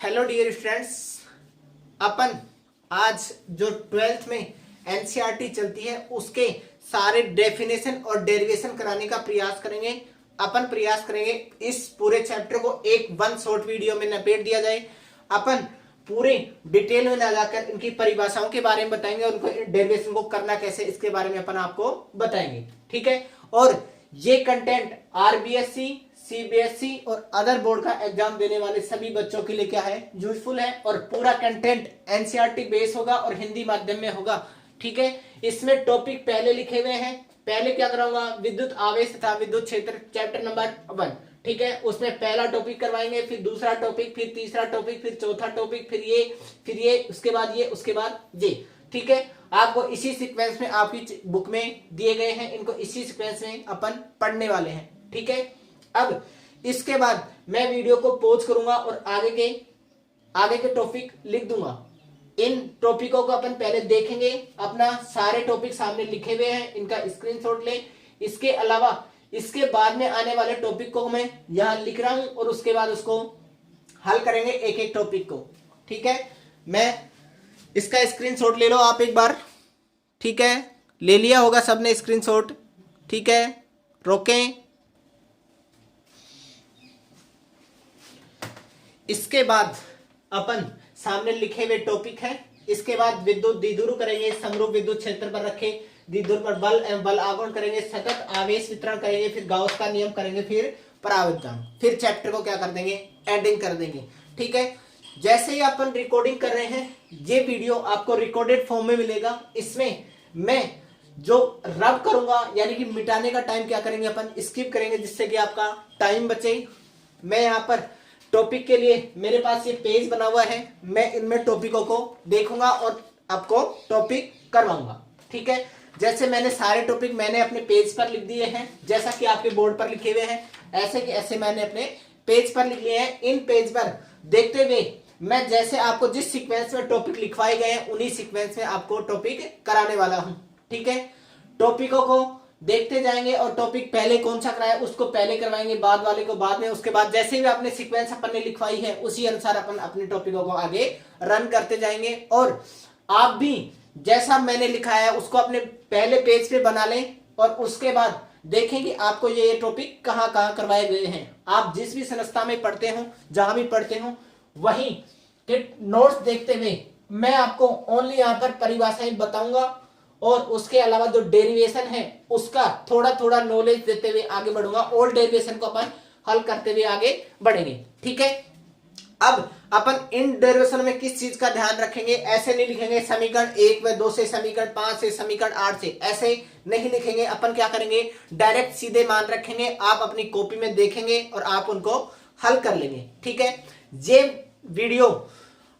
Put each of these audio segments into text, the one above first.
Hello dear students, अपन आज जो 12th में एनसीईआरटी चलती है उसके सारे डेफिनेशन और डेरिवेशन कराने का प्रयास करेंगे। अपन प्रयास करेंगे इस पूरे चैप्टर को एक वन शॉर्ट वीडियो में लपेट दिया जाए। अपन पूरे डिटेल में लगाकर इनकी परिभाषाओं के बारे में बताएंगे और उनको डेरिवेशन को करना कैसे इसके बारे में अपन आपको बताएंगे, ठीक है। और ये कंटेंट आरबीएससी, सीबीएसई और अदर बोर्ड का एग्जाम देने वाले सभी बच्चों के लिए क्या है, यूजफुल है। और पूरा कंटेंट एनसीईआरटी बेस होगा और हिंदी माध्यम में होगा, ठीक है। इसमें टॉपिक पहले लिखे हुए हैं। पहले क्या कराऊंगा, विद्युत आवेश तथा विद्युत क्षेत्र, चैप्टर नंबर 1, ठीक है। उसमें पहला टॉपिक करवाएंगे, फिर दूसरा टॉपिक, फिर तीसरा टॉपिक, फिर चौथा टॉपिक, फिर ये, उसके बाद ये, उसके बाद ये, ठीक है। आपको इसी सीक्वेंस में आपकी बुक में दिए गए हैं, इनको इसी सीक्वेंस में अपन पढ़ने वाले हैं, ठीक है। अब इसके बाद मैं वीडियो को पॉज करूंगा और आगे के टॉपिक लिख दूंगा। इन टॉपिकों को अपन पहले देखेंगे। अपना सारे टॉपिक सामने लिखे हुए हैं, इनका स्क्रीनशॉट लें। इसके अलावा इसके बाद में आने वाले टॉपिक को मैं यहां लिख रहा हूं और उसके बाद उसको हल करेंगे एक एक टॉपिक को, ठीक है। मैं इसका स्क्रीनशॉट ले लो आप एक बार, ठीक है। ले लिया होगा सबने स्क्रीनशॉट, ठीक है। रोकें। इसके बाद अपन सामने लिखे हुए टॉपिक है। इसके बाद विद्युत द्विध्रुव करेंगे, समरूप विद्युत क्षेत्र पर रखे द्विध्रुव पर बल एवं बल आघूर्ण करेंगे, सतत आवेश वितरण करेंगे, फिर गाउस का नियम करेंगे, फिर परावर्तन, फिर चैप्टर को क्या कर देंगे, एंडिंग कर देंगे, ठीक है। जैसे ही अपन रिकॉर्डिंग कर रहे हैं, ये वीडियो आपको रिकॉर्डेड फॉर्म में मिलेगा। इसमें मैं जो रब करूंगा यानी कि मिटाने का टाइम क्या करेंगे, अपन स्किप करेंगे जिससे कि आपका टाइम बचे। मैं यहाँ पर टॉपिक के लिए मेरे पास ये पेज बना हुआ है, मैं इनमें टॉपिकों को देखूंगा और आपको टॉपिक करवाऊंगा, ठीक है। जैसे मैंने सारे टॉपिक मैंने अपने पेज पर लिख दिए हैं, जैसा कि आपके बोर्ड पर लिखे हुए हैं, ऐसे कि ऐसे मैंने अपने पेज पर लिख लिए हैं। इन पेज पर देखते हुए मैं जैसे आपको जिस सीक्वेंस में टॉपिक लिखवाए गए हैं उन्हीं सीक्वेंस में आपको टॉपिक कराने वाला हूं, ठीक है। टॉपिकों को देखते जाएंगे और टॉपिक पहले कौन सा कराया उसको पहले करवाएंगे, बाद वाले को बाद में। उसके बाद जैसे भी आपने सीक्वेंस अपन ने लिखवाई है उसी अनुसार अपन अपने टॉपिकों को आगे रन करते जाएंगे। और आप भी जैसा मैंने लिखा है उसको अपने पहले पेज पे बना लें और उसके बाद देखें कि आपको ये टॉपिक कहाँ कहाँ करवाए गए हैं। आप जिस भी संस्था में पढ़ते हो, जहां भी पढ़ते हो, वहीं के नोट्स देखते हुए मैं आपको ओनली यहाँ पर परिभाषाएं बताऊंगा और उसके अलावा जो डेरिवेशन है उसका थोड़ा थोड़ा नॉलेज देते हुए आगे बढ़ूंगा। ऑल डेरिवेशन को अपन हल करते हुए आगे बढ़ेंगे, ठीक है। अब अपन इन डेरिवेशन में किस चीज का ध्यान रखेंगे, ऐसे नहीं लिखेंगे समीकरण 1 व 2 से, समीकरण 5 से, समीकरण 8 से, ऐसे नहीं लिखेंगे। अपन क्या करेंगे, डायरेक्ट सीधे मान रखेंगे। आप अपनी कॉपी में देखेंगे और आप उनको हल कर लेंगे, ठीक है। ये वीडियो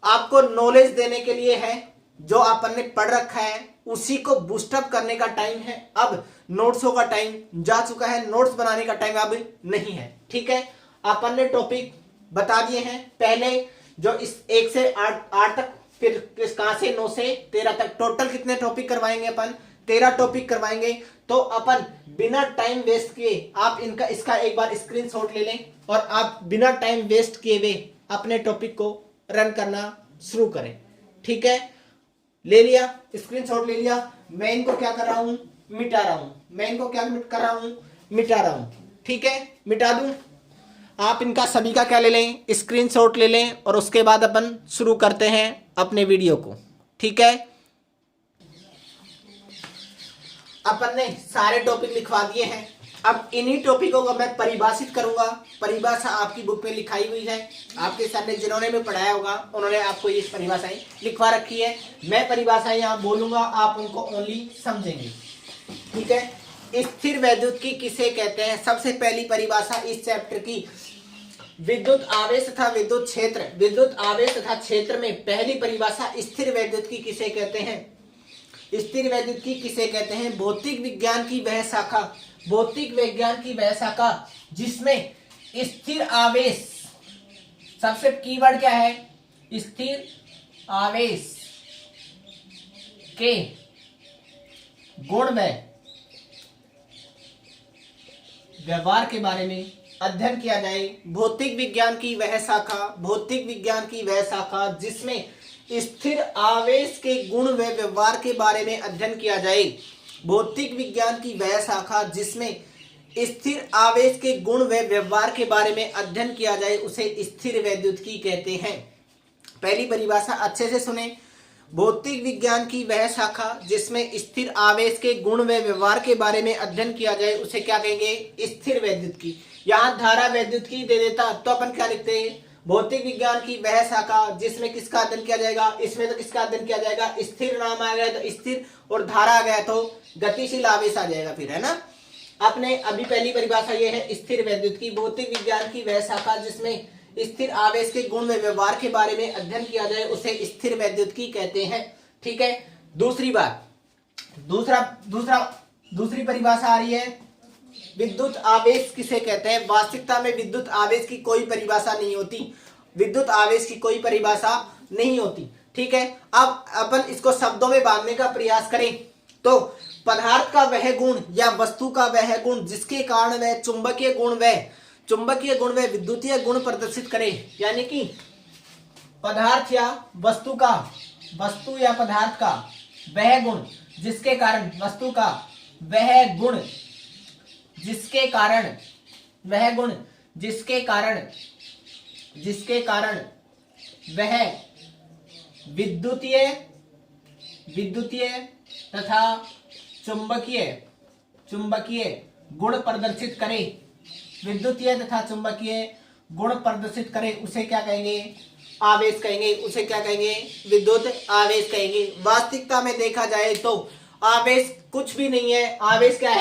आपको नॉलेज देने के लिए है, जो अपन ने पढ़ रखा है उसी को बूस्टअप करने का टाइम है। अब नोट्सों का टाइम जा चुका है, नोट्स बनाने का टाइम अब नहीं है, ठीक है। अपन ने टॉपिक बता दिए हैं पहले, जो इस 1 से 8 तक, फिर कहां से 9 से 13 तक, टोटल कितने टॉपिक करवाएंगे अपन, 13 टॉपिक करवाएंगे। तो अपन बिना टाइम वेस्ट किए आप इसका एक बार स्क्रीनशॉट ले लें और आप बिना टाइम वेस्ट किए हुए अपने टॉपिक को रन करना शुरू करें, ठीक है। ले लिया, स्क्रीनशॉट ले लिया। मैं इनको क्या कर रहा हूं, मिटा रहा हूं। मैं इनको क्या कर रहा हूं, मिटा रहा हूं, ठीक है। मिटा दूं। आप इनका सभी का क्या ले लें, स्क्रीनशॉट ले लें और उसके बाद अपन शुरू करते हैं अपने वीडियो को, ठीक है। अपन ने सारे टॉपिक लिखवा दिए हैं। अब इन्हीं टॉपिकों को मैं परिभाषित करूंगा। परिभाषा आपकी बुक में लिखाई हुई है, आपके सर ने जिन्होंने भी पढ़ाया होगा उन्होंने आपको ये परिभाषाएं लिखवा रखी है। मैं परिभाषाएं यहाँ बोलूंगा, आप उनको ओनली समझेंगे, ठीक है। स्थिर वैद्युत की किसे कहते हैं, सबसे पहली परिभाषा इस चैप्टर की, विद्युत आवेश तथा विद्युत क्षेत्र। विद्युत आवेश तथा क्षेत्र में पहली परिभाषा स्थिर वैद्युत की किसे कहते हैं। स्थिर वैद्युत की किसे कहते हैं, भौतिक विज्ञान की वह शाखा, भौतिक विज्ञान की वह शाखा जिसमें स्थिर आवेश, सबसे कीवर्ड क्या है, स्थिर आवेश के गुण में व्यवहार के बारे में अध्ययन किया जाए, भौतिक विज्ञान की वह शाखा, भौतिक विज्ञान की वह शाखा जिसमें स्थिर आवेश के गुण व व्यवहार के बारे में अध्ययन किया जाए, भौतिक विज्ञान की वह शाखा जिसमें स्थिर आवेश के गुण व व्यवहार के बारे में अध्ययन किया जाए उसे स्थिर वैद्युतिकी कहते हैं। पहली परिभाषा अच्छे से सुने, भौतिक विज्ञान की वह शाखा जिसमें स्थिर आवेश के गुण व व्यवहार के बारे में अध्ययन किया जाए उसे क्या कहेंगे, स्थिर वैद्युतिकी। यहाँ धारा वैद्युतिकी दे देता तो अपन क्या लिखते हैं, भौतिक विज्ञान की वह शाखा जिसमें किसका अध्ययन किया जाएगा, इसमें तो किसका अध्ययन किया जाएगा, स्थिर नाम आ गया तो स्थिर और धारा आ गया तो गतिशील आवेश आ जाएगा फिर, है ना। अपने अभी पहली परिभाषा ये है स्थिर वैद्युतिकी, भौतिक विज्ञान की वह शाखा जिसमें स्थिर आवेश के गुण व व्यवहार के बारे में अध्ययन किया जाए उसे स्थिर वैद्युतिकी कहते हैं। ठीक है, दूसरी बात, दूसरी परिभाषा आ रही है विद्युत आवेश किसे कहते हैं। वास्तविकता में विद्युत आवेश की कोई परिभाषा नहीं होती, विद्युत आवेश की कोई परिभाषा नहीं होती। ठीक है, अब अपन इसको शब्दों में बांधने का प्रयास करें तो पदार्थ का वह गुण या वस्तु का वह गुण जिसके कारण वह चुंबकीय गुण व विद्युतीय गुण प्रदर्शित करे, यानी कि पदार्थ या वस्तु या पदार्थ का वह गुण जिसके कारण वस्तु का वह गुण जिसके कारण वह विद्युतीय तथा चुंबकीय गुण प्रदर्शित करे, विद्युतीय तथा चुंबकीय गुण प्रदर्शित करे उसे क्या कहेंगे, आवेश कहेंगे, उसे क्या कहेंगे, विद्युत आवेश कहेंगे। वास्तविकता में देखा जाए तो आवेश कुछ भी नहीं है। आवेश क्या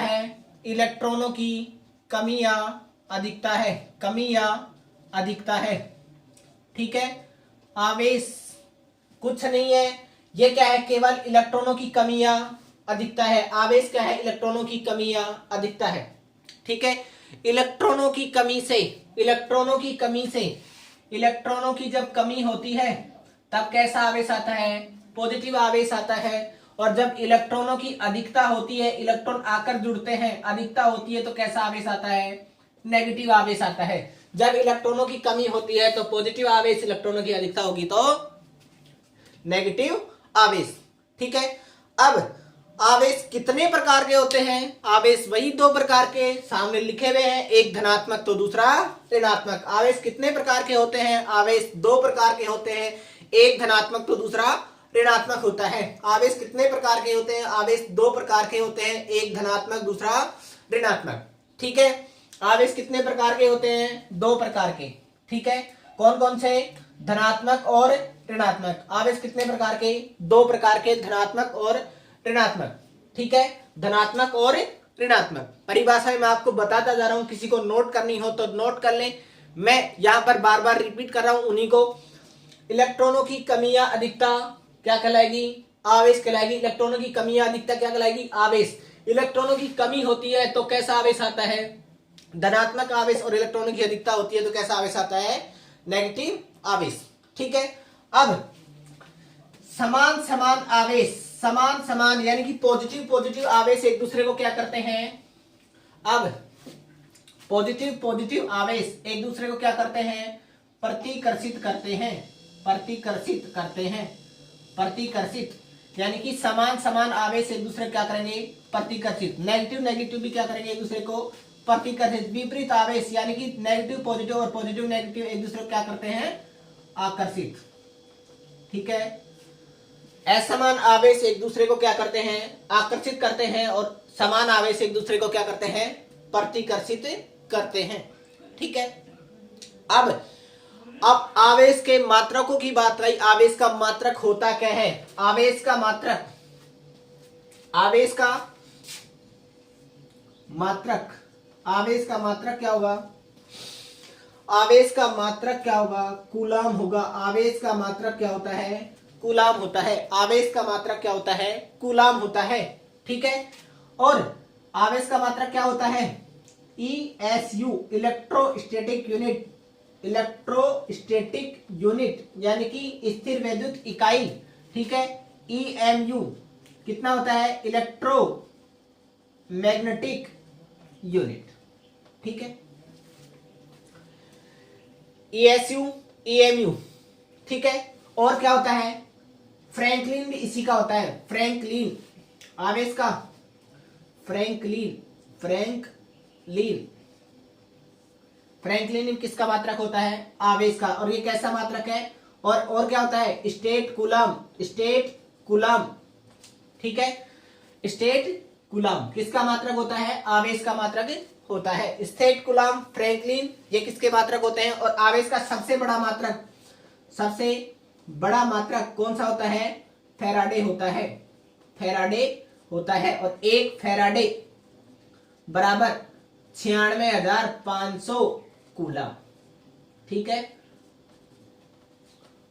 है, इलेक्ट्रॉनों की कमी या अधिकता है। ठीक है, आवेश कुछ नहीं है, ये क्या है, केवल इलेक्ट्रॉनों की कमी या अधिकता है। आवेश क्या है, इलेक्ट्रॉनों की कमी या अधिकता है। ठीक है, इलेक्ट्रॉनों की जब कमी होती है तब कैसा आवेश आता है, पॉजिटिव आवेश आता है। और जब इलेक्ट्रॉनों की अधिकता होती है, इलेक्ट्रॉन आकर जुड़ते हैं, अधिकता होती है तो कैसा आवेश आता है, नेगेटिव आवेश आता है। जब इलेक्ट्रॉनों की कमी होती है तो पॉजिटिव आवेश, इलेक्ट्रॉनों की अधिकता होगी तो नेगेटिव आवेश। ठीक है, अब आवेश कितने प्रकार के होते हैं, आवेश वही दो प्रकार के सामने लिखे हुए हैं, एक धनात्मक तो दूसरा ऋणात्मक। आवेश कितने प्रकार के होते हैं, आवेश दो प्रकार के होते हैं, एक धनात्मक तो दूसरा ऋणात्मक होता है। आवेश कितने प्रकार के होते हैं, आवेश दो प्रकार के होते हैं, एक धनात्मक दूसरा ऋणात्मक। ठीक है, आवेश कितने प्रकार के होते हैं, दो प्रकार के। ठीक है, कौन कौन से, धनात्मक और ऋणात्मक। आवेश कितने प्रकार के, दो प्रकार के, धनात्मक और ऋणात्मक। ठीक है, धनात्मक और ऋणात्मक। परिभाषा मैं आपको बताता जा रहा हूं, किसी को नोट करनी हो तो नोट कर लें, मैं यहां पर बार बार रिपीट कर रहा हूं उन्हीं को। इलेक्ट्रॉनों की कमी या अधिकता क्या कहलाएगी, आवेश कहलाएगी। इलेक्ट्रॉनों की कमी या अधिकता क्या कहलाएगी, आवेश। इलेक्ट्रॉनों की कमी होती है तो कैसा आवेश आता है, धनात्मक आवेश। और इलेक्ट्रॉनों की अधिकता होती है तो कैसा आवेश आता है, नेगेटिव आवेश। ठीक है, अब समान आवेश, समान यानी कि पॉजिटिव आवेश एक दूसरे को क्या करते हैं, अब पॉजिटिव आवेश एक दूसरे को क्या करते हैं, प्रतिकर्षित यानी कि समान आवेश एक दूसरे क्या करेंगे, प्रतिकर्षित। नेगेटिव भी क्या करेंगे, एक दूसरे को प्रतिकर्षित। विपरीत आवेश यानी कि नेगेटिव पॉजिटिव और पॉजिटिव नेगेटिव एक दूसरे को क्या करते हैं, आकर्षित। ठीक है, असमान आवेश एक दूसरे को क्या करते हैं, आकर्षित करते हैं, और समान आवेश एक दूसरे को क्या करते हैं, प्रतिकर्षित करते हैं। ठीक है, अब आवेश के मात्रकों की बात रही। आवेश का मात्रक होता क्या है, आवेश का मात्रक क्या होगा, आवेश का मात्रक क्या होगा, कूलाम होगा। आवेश का मात्रक क्या होता है, कूलाम होता है। आवेश का मात्रक क्या होता है, कूलाम होता है। ठीक है, और आवेश का मात्रक क्या होता है, ESU, इलेक्ट्रोस्टैटिक यूनिट यानी कि स्थिर वैद्युत इकाई। ठीक है, EMU कितना होता है, इलेक्ट्रो मैग्नेटिक यूनिट। ठीक है, ESU, EMU। ठीक है, और क्या होता है, फ्रैंकलिन भी इसी का होता है, फ्रैंकलिन आवेश का, फ्रैंकलिन फ्रैंकलिन फ्रैंकलिन किसका मात्रक होता है, आवेश का, और ये कैसा मात्रक है, और क्या होता है, स्टेट कूलम, स्टेट कूलम। ठीक है, स्टेट कूलम किसका मात्रक होता है, आवेश का मात्रक होता है। स्टेट कूलम, फ्रैंकलिन ये किसके मात्रक होते हैं, और आवेश का सबसे बड़ा मात्रक, सबसे बड़ा मात्रक कौन सा होता है, फैराडे होता है, फैराडे होता है। और एक फैराडे बराबर 96,500 कूलम। ठीक है,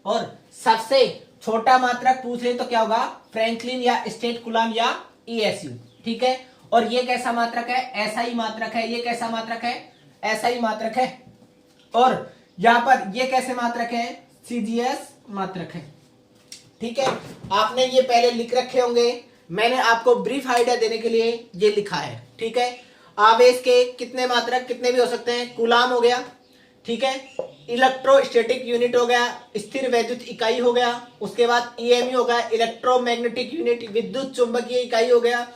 और सबसे छोटा मात्रक पूछ रहे तो क्या होगा, फ्रैंकलिन या स्टेट कूलम या ESU। ठीक है, और ये कैसा मात्रक है, ऐसा ही मात्रक है, ये कैसा मात्रक है, ऐसा ही मात्रक है। और यहां पर ये कैसे मात्रक है, CGS मात्रक है। ठीक है, आपने ये पहले लिख रखे होंगे, मैंने आपको ब्रीफ आइडिया देने के लिए ये लिखा है। ठीक है, आवेश के कितने मात्रक कितने भी हो सकते हैं, कूलाम हो गया, ठीक है, इलेक्ट्रोस्टैटिक यूनिट हो गया, स्थिर वैद्युत इकाई हो गया, उसके बाद EMU हो गया, इलेक्ट्रोमैग्नेटिक यूनिट विद्युत चुंबकीय इकाई हो गया,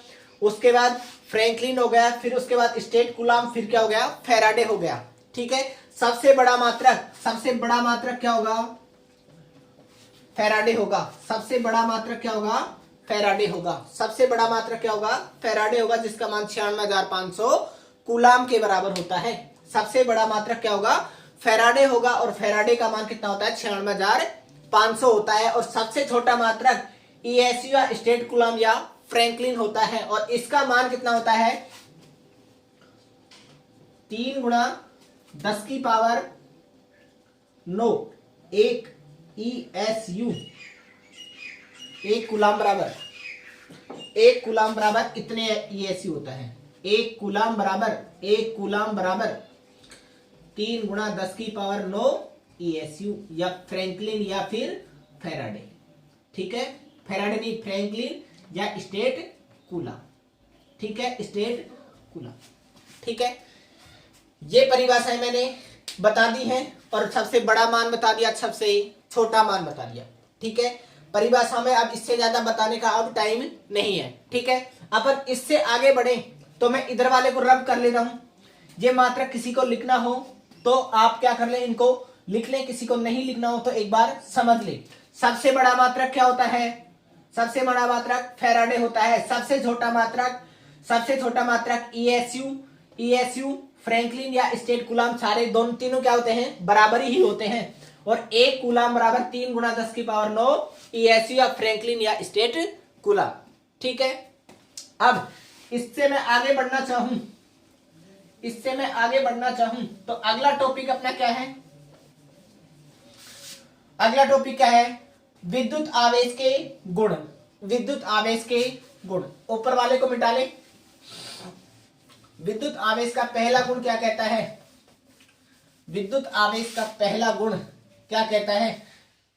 उसके बाद फ्रैंकलिन हो गया, फिर उसके बाद स्टेट कूलाम, फिर क्या हो गया, फैराडे हो गया। ठीक है, सबसे बड़ा मात्रक क्या होगा, फैराडे होगा। सबसे बड़ा मात्रक क्या होगा, फैराडे होगा। सबसे बड़ा मात्रक क्या होगा, फैराडे होगा, जिसका मान 96,500 कूलाम के बराबर होता है। सबसे बड़ा मात्रक क्या होगा, फैराडे होगा, और फैराडे का मान कितना होता है, 96,500 होता है। और सबसे छोटा मात्रक ESU या स्टेट कूलाम या फ्रैंकलिन होता है, और इसका मान कितना होता है, 3 × 10⁹ 1 ESU, 1 कूलाम बराबर इतने ESU होता है। 1 कूलाम बराबर 3 × 10⁹ ESU या फ्रैंकलिन या फिर फैराडे। ठीक है, फैराडे नहीं, फ्रैंकलिन या स्टेट कूलाम। ठीक है, स्टेट कूलाम। ठीक है, ये परिभाषाएं मैंने बता दी हैं, और सबसे बड़ा मान बता दिया, सबसे छोटा मान बता दिया। ठीक है, परिभाषा में अब इससे ज्यादा बताने का अब टाइम नहीं है। ठीक है, अपन इससे आगे बढ़े तो मैं इधर वाले को रब कर ले रहा हूं। ये मात्रक किसी को लिखना हो तो आप क्या कर ले, इनको लिख ले, किसी को नहीं लिखना हो तो एक बार समझ ले। सबसे बड़ा मात्रक क्या होता है, सबसे बड़ा मात्रक फैराडे होता है। सबसे छोटा मात्रक ESU फ्रैंकलिन या स्टेट कूलाम, सारे दोनों तीनों क्या होते हैं, बराबर ही होते हैं। और 1 कूलाम बराबर 3 × 10⁹ ESU या फ्रैंकलिन या स्टेट कूलाम। ठीक है, अब इससे मैं आगे बढ़ना चाहूं तो अगला टॉपिक अपना क्या है, अगला टॉपिक क्या है, विद्युत आवेश के गुण। विद्युत आवेश के गुण, ऊपर वाले को मिटा ले। विद्युत आवेश का पहला गुण क्या कहता है, विद्युत आवेश का पहला गुण क्या कहता है,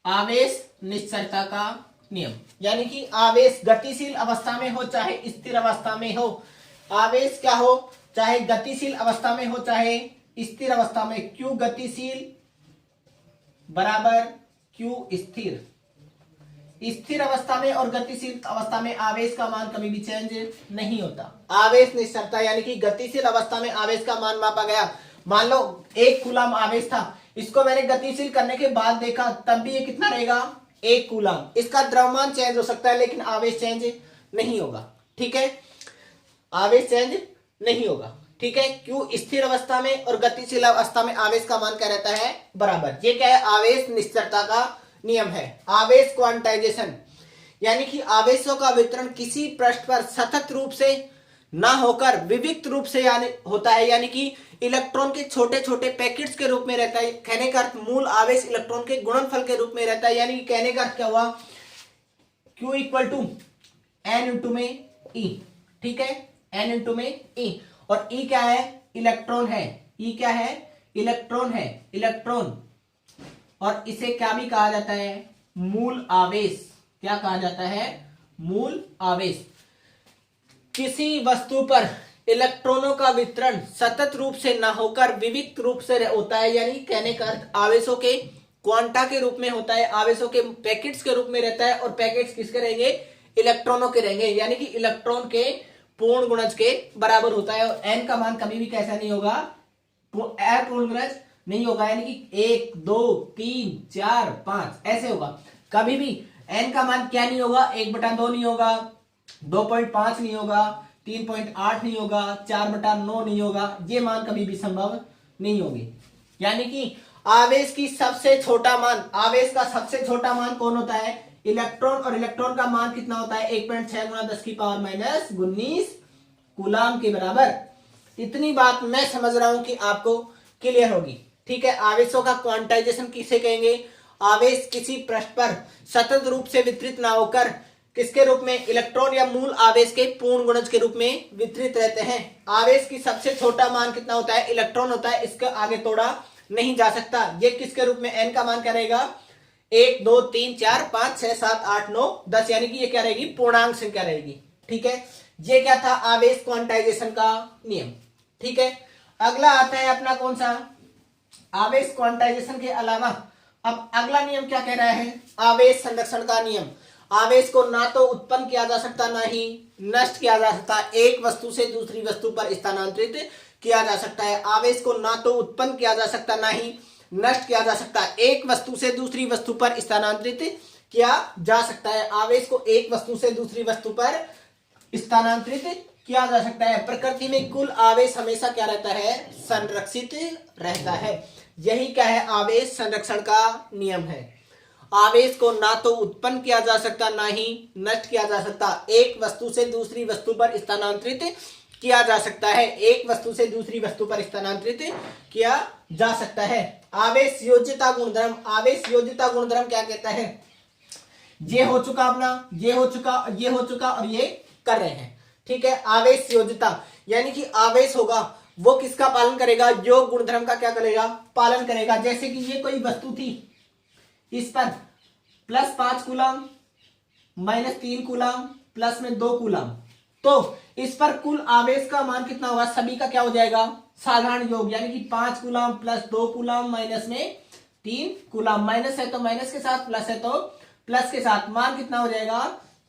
आवेश निश्चलता का नियम। यानी कि आवेश गतिशील अवस्था में हो चाहे स्थिर अवस्था में हो, आवेश क्या हो, चाहे गतिशील अवस्था में हो चाहे स्थिर अवस्था में, Q गतिशील बराबर Q स्थिर। स्थिर अवस्था में और गतिशील अवस्था में आवेश का मान कभी भी चेंज नहीं होता। आवेश निश्चलता यानी कि गतिशील अवस्था में आवेश का मान मापा गया। मान लो 1 कूलाम आवेश था, इसको मैंने गतिशील करने के बाद देखा, तब भी ये कितना रहेगा, 1 कूलाम। इसका द्रव्यमान चेंज हो सकता है लेकिन आवेश चेंज नहीं होगा। ठीक है, आवेश चेंज नहीं होगा। ठीक है, क्यों, स्थिर अवस्था में और गतिशील अवस्था में आवेश का मान क्या रहता है, बराबर। ये क्या है, आवेश निश्चलता का नियम है। आवेश क्वांटाइजेशन यानी कि आवेशों का वितरण किसी पृष्ठ पर सतत रूप से ना होकर विविक्त रूप से यानी होता है, यानी कि इलेक्ट्रॉन के छोटे छोटे पैकेट्स के रूप में रहता है। कहने का अर्थ मूल आवेश इलेक्ट्रॉन के गुणनफल के रूप में रहता है। यानी कि कहने का अर्थ क्या हुआ, Q = N × में E। ठीक है, N × में E, और E क्या है, इलेक्ट्रॉन है। E क्या है, इलेक्ट्रॉन है, इलेक्ट्रॉन। और इसे क्या भी कहा जाता है, मूल आवेश। क्या कहा जाता है, मूल आवेश। किसी वस्तु पर इलेक्ट्रॉनों का वितरण सतत रूप से न होकर विविक्त रूप से होता है, यानी कहने का अर्थ आवेशों के क्वांटा के रूप में होता है, आवेशों के पैकेट्स के रूप में रहता है, और पैकेट्स किसके रहेंगे? इलेक्ट्रॉनों के रहेंगे, यानी कि इलेक्ट्रॉन के पूर्ण गुणज के बराबर होता है। और एन का मान कभी भी कैसा नहीं होगा? पूर्ण गुणज नहीं होगा, यानी कि 1 2 3 4 5 ऐसे होगा। कभी भी एन का मान क्या नहीं होगा? 1/2 नहीं होगा, 2.5 नहीं होगा, 3.8 नहीं होगा, 4/9 नहीं होगा। ये मान कभी भी संभव नहीं होंगे। यानी कि आवेश की सबसे छोटा मान, आवेश का सबसे छोटा मान कौन होता है? इलेक्ट्रॉन। और इलेक्ट्रॉन का मान कितना होता है? 1.6 × 10⁻⁻19 कूलाम के बराबर। इतनी बात मैं समझ रहा हूं कि आपको क्लियर होगी। ठीक है, आवेशों का क्वांटाइजेशन किसे कहेंगे? आवेश किसी पृष्ठ पर सतत रूप से वितरित ना होकर किसके रूप में? इलेक्ट्रॉन या मूल आवेश के पूर्ण गुणज के रूप में वितरित रहते हैं। आवेश की सबसे छोटा मान कितना होता है? इलेक्ट्रॉन होता है, इसका आगे तोड़ा नहीं जा सकता। ये किसके रूप में? एन का मान क्या रहेगा? 1 2 3 4 5 6 7 8 9 10, यानी कि ये क्या रहेगी? पूर्णांक संख्या रहेगी। ठीक है, ये क्या था? आवेश क्वांटाइजेशन का नियम। ठीक है, अगला आता है अपना कौन सा? आवेश क्वांटाइजेशन के अलावा अब अगला नियम क्या कह रहा है? आवेश संरक्षण का नियम। आवेश को ना तो उत्पन्न किया जा सकता, ना ही नष्ट किया जा सकता, एक वस्तु से दूसरी वस्तु पर स्थानांतरित किया जा सकता है। आवेश को ना तो उत्पन्न किया जा सकता, ना ही नष्ट किया जा सकता, एक वस्तु से दूसरी वस्तु पर स्थानांतरित किया जा सकता है। आवेश को एक वस्तु से दूसरी वस्तु पर स्थानांतरित किया जा सकता है। प्रकृति में कुल आवेश हमेशा क्या रहता है? संरक्षित रहता है। यही क्या है? आवेश संरक्षण का नियम है। आवेश को ना तो उत्पन्न किया जा सकता, ना ही नष्ट किया जा सकता, एक वस्तु से दूसरी वस्तु पर स्थानांतरित किया जा सकता है, एक वस्तु से दूसरी वस्तु पर स्थानांतरित किया जा सकता है। आवेश योज्यता गुणधर्म। आवेश योज्यता गुणधर्म क्या कहता है? ये हो चुका अपना, ये हो चुका, ये हो चुका, और ये कर रहे हैं। ठीक है, आवेश योज्यता यानी कि आवेश होगा वो किसका पालन करेगा? योग गुणधर्म का क्या करेगा? पालन करेगा। जैसे कि ये कोई वस्तु थी, इस पर +5 कूलम, -3 कूलम, प्लस में 2 कूलम, तो इस पर कुल आवेश का मान कितना होगा? सभी का क्या हो जाएगा? साधारण योग, यानी कि 5 कूलम + 2 कूलम माइनस में 3 कूलम। माइनस है तो माइनस के साथ, प्लस है तो प्लस के साथ, मान कितना हो जाएगा?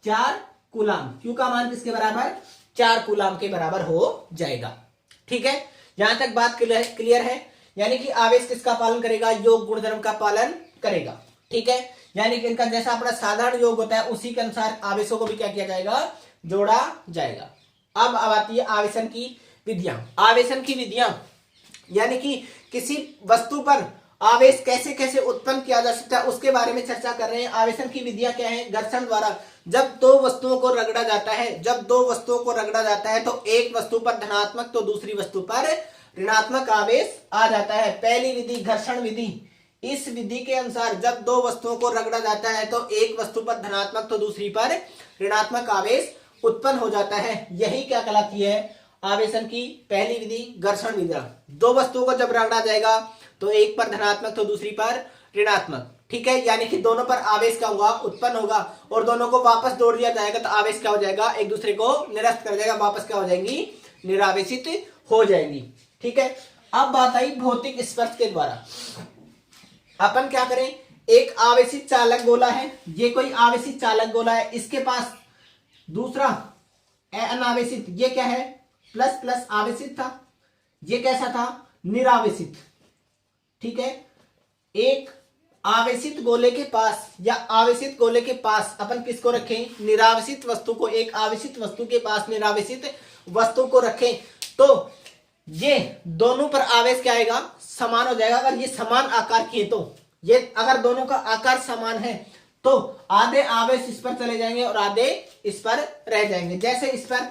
4 कूलम। क्यू का मान किसके बराबर? 4 कूलम के बराबर हो जाएगा। ठीक है, यहां तक बात क्लियर है। यानी कि आवेश किसका पालन करेगा? योग गुणधर्म का पालन करेगा। ठीक है, यानी कि इनका जैसा अपना साधारण योग होता है उसी के अनुसार आवेशों को भी क्या किया जाएगा? जोड़ा जाएगा। अब आती है आवेशन की विधियां। आवेशन की विधियां यानी कि किसी वस्तु पर आवेश कैसे कैसे उत्पन्न किया जा सकता है उसके बारे में चर्चा कर रहे हैं। आवेशन की विधियां क्या है? घर्षण द्वारा। जब दो वस्तुओं को रगड़ा जाता है, जब दो वस्तुओं को रगड़ा जाता है तो एक वस्तु पर धनात्मक तो दूसरी वस्तु पर ऋणात्मक आवेश आ जाता है। पहली विधि घर्षण विधि। इस विधि के अनुसार जब दो वस्तुओं को रगड़ा जाता है तो एक वस्तु पर धनात्मक तो दूसरी पर ऋणात्मक आवेश उत्पन्न हो जाता है। यही क्या कहलाती है? आवेशन की पहली विधि घर्षण विधि। दो वस्तुओं को जब रगड़ा जाएगा तो एक पर धनात्मक तो दूसरी पर ऋणात्मक। ठीक है, यानी कि दोनों पर आवेश क्या होगा? उत्पन्न होगा, और दोनों को वापस जोड़ दिया जाएगा तो आवेश क्या हो जाएगा? एक दूसरे को निरस्त कर जाएगा, वापस क्या हो जाएंगी? निरावेशित हो जाएंगी। ठीक है, अब बात आई भौतिक स्पर्श के द्वारा। अपन क्या करें? एक आवेशित चालक गोला है, ये कोई आवेशित चालक गोला है, इसके पास दूसरा अनावेशित, ये क्या है? प्लस प्लस आवेशित था, ये कैसा था? निरावेशित। ठीक है, एक आवेशित गोले के पास या आवेशित गोले के पास अपन किसको रखें? निरावेशित वस्तु को। एक आवेशित वस्तु के पास निरावेशित वस्तु को रखें तो ये दोनों पर आवेश क्या आएगा? समान हो जाएगा। अगर ये समान आकार की है तो ये, अगर दोनों का आकार समान है तो आधे आवेश इस पर चले जाएंगे और आधे इस पर रह जाएंगे। जैसे इस पर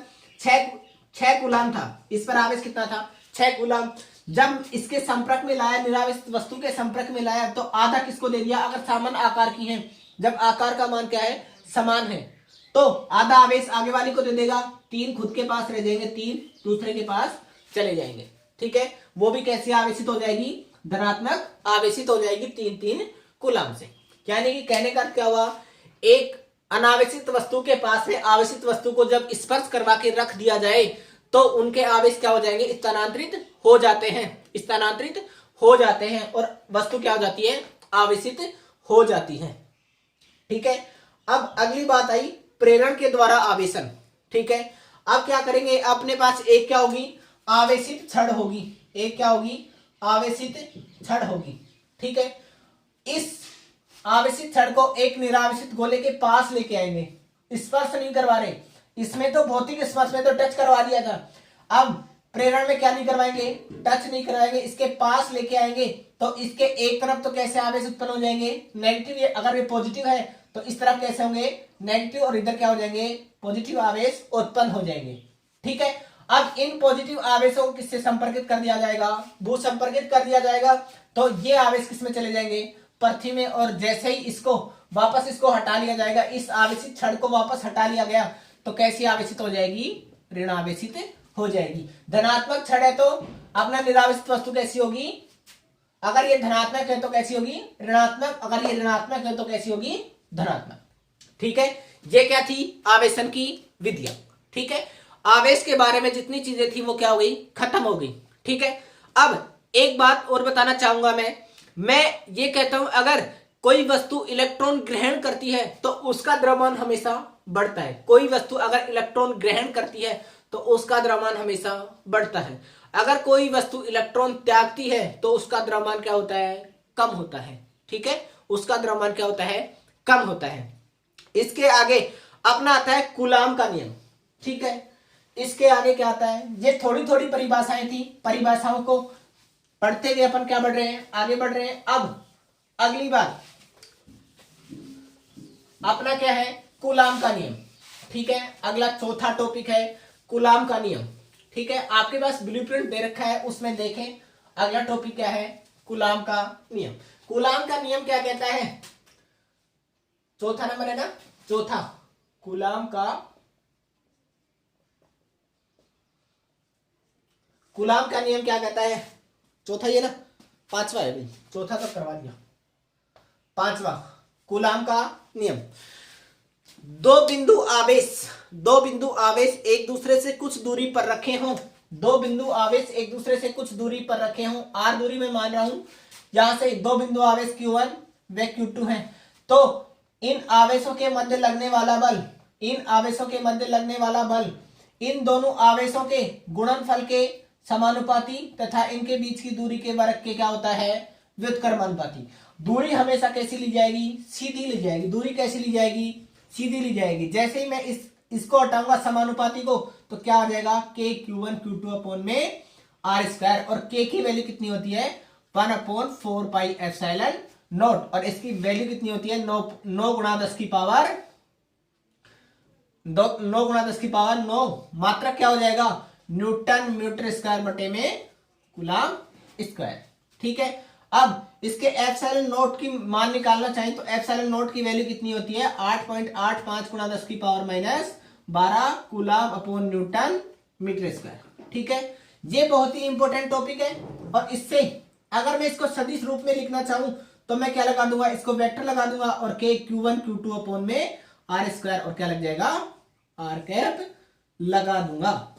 6 कूलम था, इस पर आवेश कितना था? 6 कूलम। जब इसके संपर्क में लाया, निरावेशित वस्तु के संपर्क में लाया तो आधा किसको दे दिया? अगर समान आकार की है, जब आकार का मान क्या है? समान है, तो आधा आवेश आगे वाली को दे देगा, 3 खुद के पास रह जाएंगे, 3 दूसरे के पास चले जाएंगे। ठीक है, वो भी कैसे आवेशित हो जाएगी? धनात्मक आवेशित हो जाएगी 3 कूलम से। यानी कि कहने का क्या हुआ? एक अनावेशित वस्तु के पास से आवेशित वस्तु को जब स्पर्श करवा के रख दिया जाए तो उनके आवेश क्या हो जाएंगे, स्थानांतरित हो जाते हैं, स्थानांतरित हो जाते हैं और वस्तु क्या हो जाती है, आवेशित हो जाती है। ठीक है, अब अगली बात आई प्रेरण के द्वारा आवेशन। ठीक है, अब क्या करेंगे, अपने पास एक क्या होगी, आवेशित छड़ होगी, एक क्या होगी, आवेशित छड़ होगी। ठीक है, इस आवेशित छड़ को एक निरावेशित गोले के पास लेके आएंगे, स्पर्श नहीं करवा रहे, इसमें तो भौतिक स्पर्श में तो टच करवा दिया था, अब प्रेरण में क्या नहीं करवाएंगे, टच नहीं करवाएंगे, इसके पास लेके आएंगे तो इसके एक तरफ तो कैसे आवेश उत्पन्न हो जाएंगे, नेगेटिव, अगर ये पॉजिटिव है तो इस तरफ कैसे होंगे, नेगेटिव, और इधर क्या हो जाएंगे, पॉजिटिव आवेश उत्पन्न हो जाएंगे। ठीक है, अब इन पॉजिटिव आवेशों को किससे संपर्कित कर दिया जाएगा, भू संपर्कित कर दिया जाएगा, तो ये आवेश किसमें चले जाएंगे, पृथ्वी में, और जैसे ही इसको वापस इसको हटा लिया जाएगा, इस आवेशित छड़ को वापस हटा लिया गया तो कैसी आवेशित हो जाएगी, ऋण आवेशित हो जाएगी। धनात्मक छड़ है तो अपना निरावेशित वस्तु कैसी होगी, अगर ये धनात्मक है तो कैसी होगी, ऋणात्मक, अगर ये ऋणात्मक है तो कैसी होगी, धनात्मक। ठीक है, ये क्या थी, आवेशन की विधियां। ठीक है, आवेश के बारे में जितनी चीजें थी वो क्या हो गई, खत्म हो गई। ठीक है, अब एक बात और बताना चाहूंगा मैं ये कहता हूं, अगर कोई वस्तु इलेक्ट्रॉन ग्रहण करती है तो उसका द्रव्यमान हमेशा बढ़ता है, कोई वस्तु अगर इलेक्ट्रॉन ग्रहण करती है तो उसका द्रव्यमान हमेशा बढ़ता है, अगर कोई वस्तु इलेक्ट्रॉन त्यागती है तो उसका द्रव्यमान क्या होता है, कम होता है। ठीक है, उसका द्रव्यमान क्या होता है, कम होता है। इसके आगे अपना आता है कूलाम का नियम। ठीक है, इसके आगे क्या आता है, ये थोड़ी थोड़ी परिभाषाएं थी, परिभाषाओं को पढ़ते हुए अपन क्या बढ़ रहे हैं, आगे बढ़ रहे हैं। अब अगली बात अपना क्या है, कूलाम का नियम। ठीक है, अगला चौथा टॉपिक है कूलाम का नियम। ठीक है, आपके पास ब्लूप्रिंट दे रखा है, उसमें देखें अगला टॉपिक क्या है, कूलाम का नियम। कूलाम का नियम क्या कहता है, चौथा नंबर है ना, चौथा, कूलाम का नियम क्या कहता है, चौथा ये ना, पांचवा है भाई, चौथा तो करवा दिया, पांचवा कूलाम का नियम। दो बिंदु आवेश एक दूसरे से कुछ दूरी पर रखे हों, दो बिंदु आवेश एक दूसरे से कुछ दूरी पर रखे हों, आर दूरी में मान रहा हूं, यहां से दो बिंदु आवेश Q1 व Q2 हैं, तो इन आवेशों के मध्य लगने वाला बल, इन दोनों आवेशों के गुणनफल के समानुपाती तथा इनके बीच की दूरी के वर्ग के क्या होता है, व्युत्क्रमानुपाती। दूरी हमेशा कैसी ली जाएगी, सीधी ली जाएगी, दूरी कैसी ली जाएगी, सीधी ली जाएगी। जैसे ही मैं इसको हटाऊंगा समानुपाती को तो क्या आ जाएगा, k Q1 Q2 अपॉन में R स्क्वायर, और k की वैल्यू कितनी होती है, 1/4 पाई एप्सिलॉन नॉट, और इसकी वैल्यू कितनी होती है, 9 गुणा 10 की पावर 9, मात्रक क्या हो जाएगा, न्यूटन मीटर स्क्वायर बटे में कूलाम स्क्वायर। ठीक है, अब इसके एप्सिलॉन नॉट की मान निकालना चाहिए तो एप्सिलॉन नॉट की वैल्यू कितनी होती है, 8.85 गुणा 10 की power -12 coulomb upon newton meter square. ठीक है, ये बहुत ही इंपॉर्टेंट टॉपिक है, और इससे अगर मैं इसको सदिश रूप में लिखना चाहूं तो मैं क्या लगा दूंगा, इसको वेक्टर लगा दूंगा, और k Q1 Q2 अपॉन में R स्क्वायर, और क्या लग जाएगा, R कैप लगा दूंगा।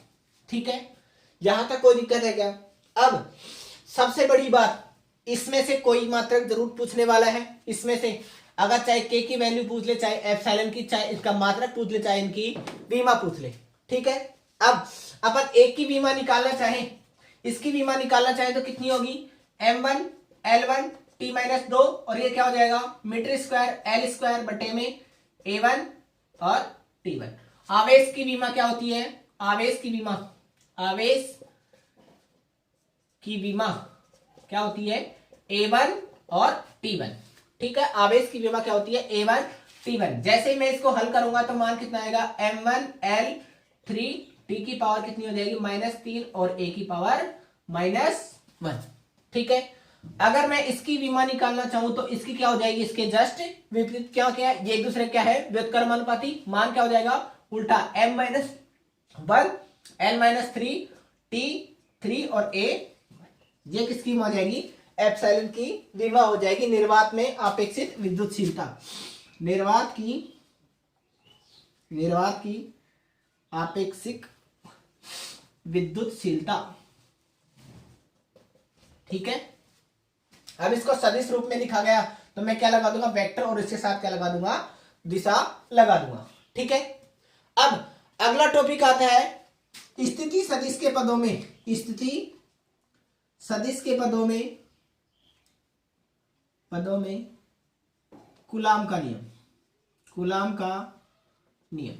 ठीक है, यहां तक कोई दिक्कत है क्या। अब सबसे बड़ी बात, इसमें से कोई मात्रक जरूर पूछने वाला है, इसमें से अगर चाहे k की वैल्यू पूछ ले, चाहे एप्सिलॉन की, चाहे इसका मात्रक पूछ ले, चाहे इनकी विमा पूछ ले। ठीक है, अब अपन एक की विमा निकालना चाहे, इसकी विमा निकालना चाहे तो कितनी होगी, m1 L1 T-2, और ये क्या हो जाएगा, मीटर स्क्वायर L स्क्वायर बटे में A1 और T1। आवेश की विमा क्या होती है, आवेश की विमा क्या होती है, A1 और T1। ठीक है, आवेश की विमा क्या होती है, A1 T1। जैसे ही मैं इसको हल करूंगा तो मान कितना आएगा, m1 L3 T की पावर कितनी हो जाएगी, -3, और A की पावर -1। ठीक है, अगर मैं इसकी विमा निकालना चाहूं तो इसकी क्या हो जाएगी, इसके जस्ट विपरीत, क्या है, ये एक दूसरे क्या है, व्युत्क्रमानुपाती। मान क्या हो जाएगा, उल्टा m-1 L-3 T3 और A, ये किसकी विमा हो जाएगी, एप्सिलॉन की विमा हो जाएगी। निर्वात में अपेक्षित विद्युतशीलता, निर्वात की आपेक्षिक विद्युतशीलता। ठीक है, अब इसको सदिश रूप में लिखा गया तो मैं क्या लगा दूंगा, वेक्टर, और इसके साथ क्या लगा दूंगा, दिशा लगा दूंगा। ठीक है, अब अगला टॉपिक आता है स्थिति सदिश के पदों में, स्थिति सदिश के पदों में कूलाम का नियम, कूलाम का नियम।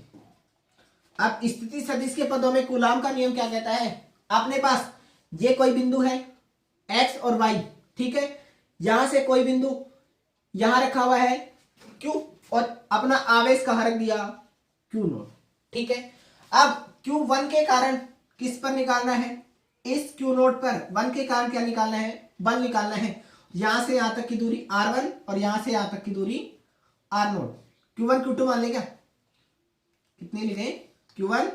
अब स्थिति सदिश के पदों में कूलाम का नियम क्या कहता है, अपने पास ये कोई बिंदु है x और y, ठीक है, यहां से कोई बिंदु यहां रखा हुआ है q, और अपना आवेश कहां रख दिया, q0। ठीक है, अब q1 के कारण किस पर निकालना है, इस q0 पर 1 के कारण क्या निकालना है, बल निकालना है। यहां से यहां तक की दूरी r1 और यहां से यहां तक की दूरी r0। q1 q2 मान ले, क्या कितने लिखे, q1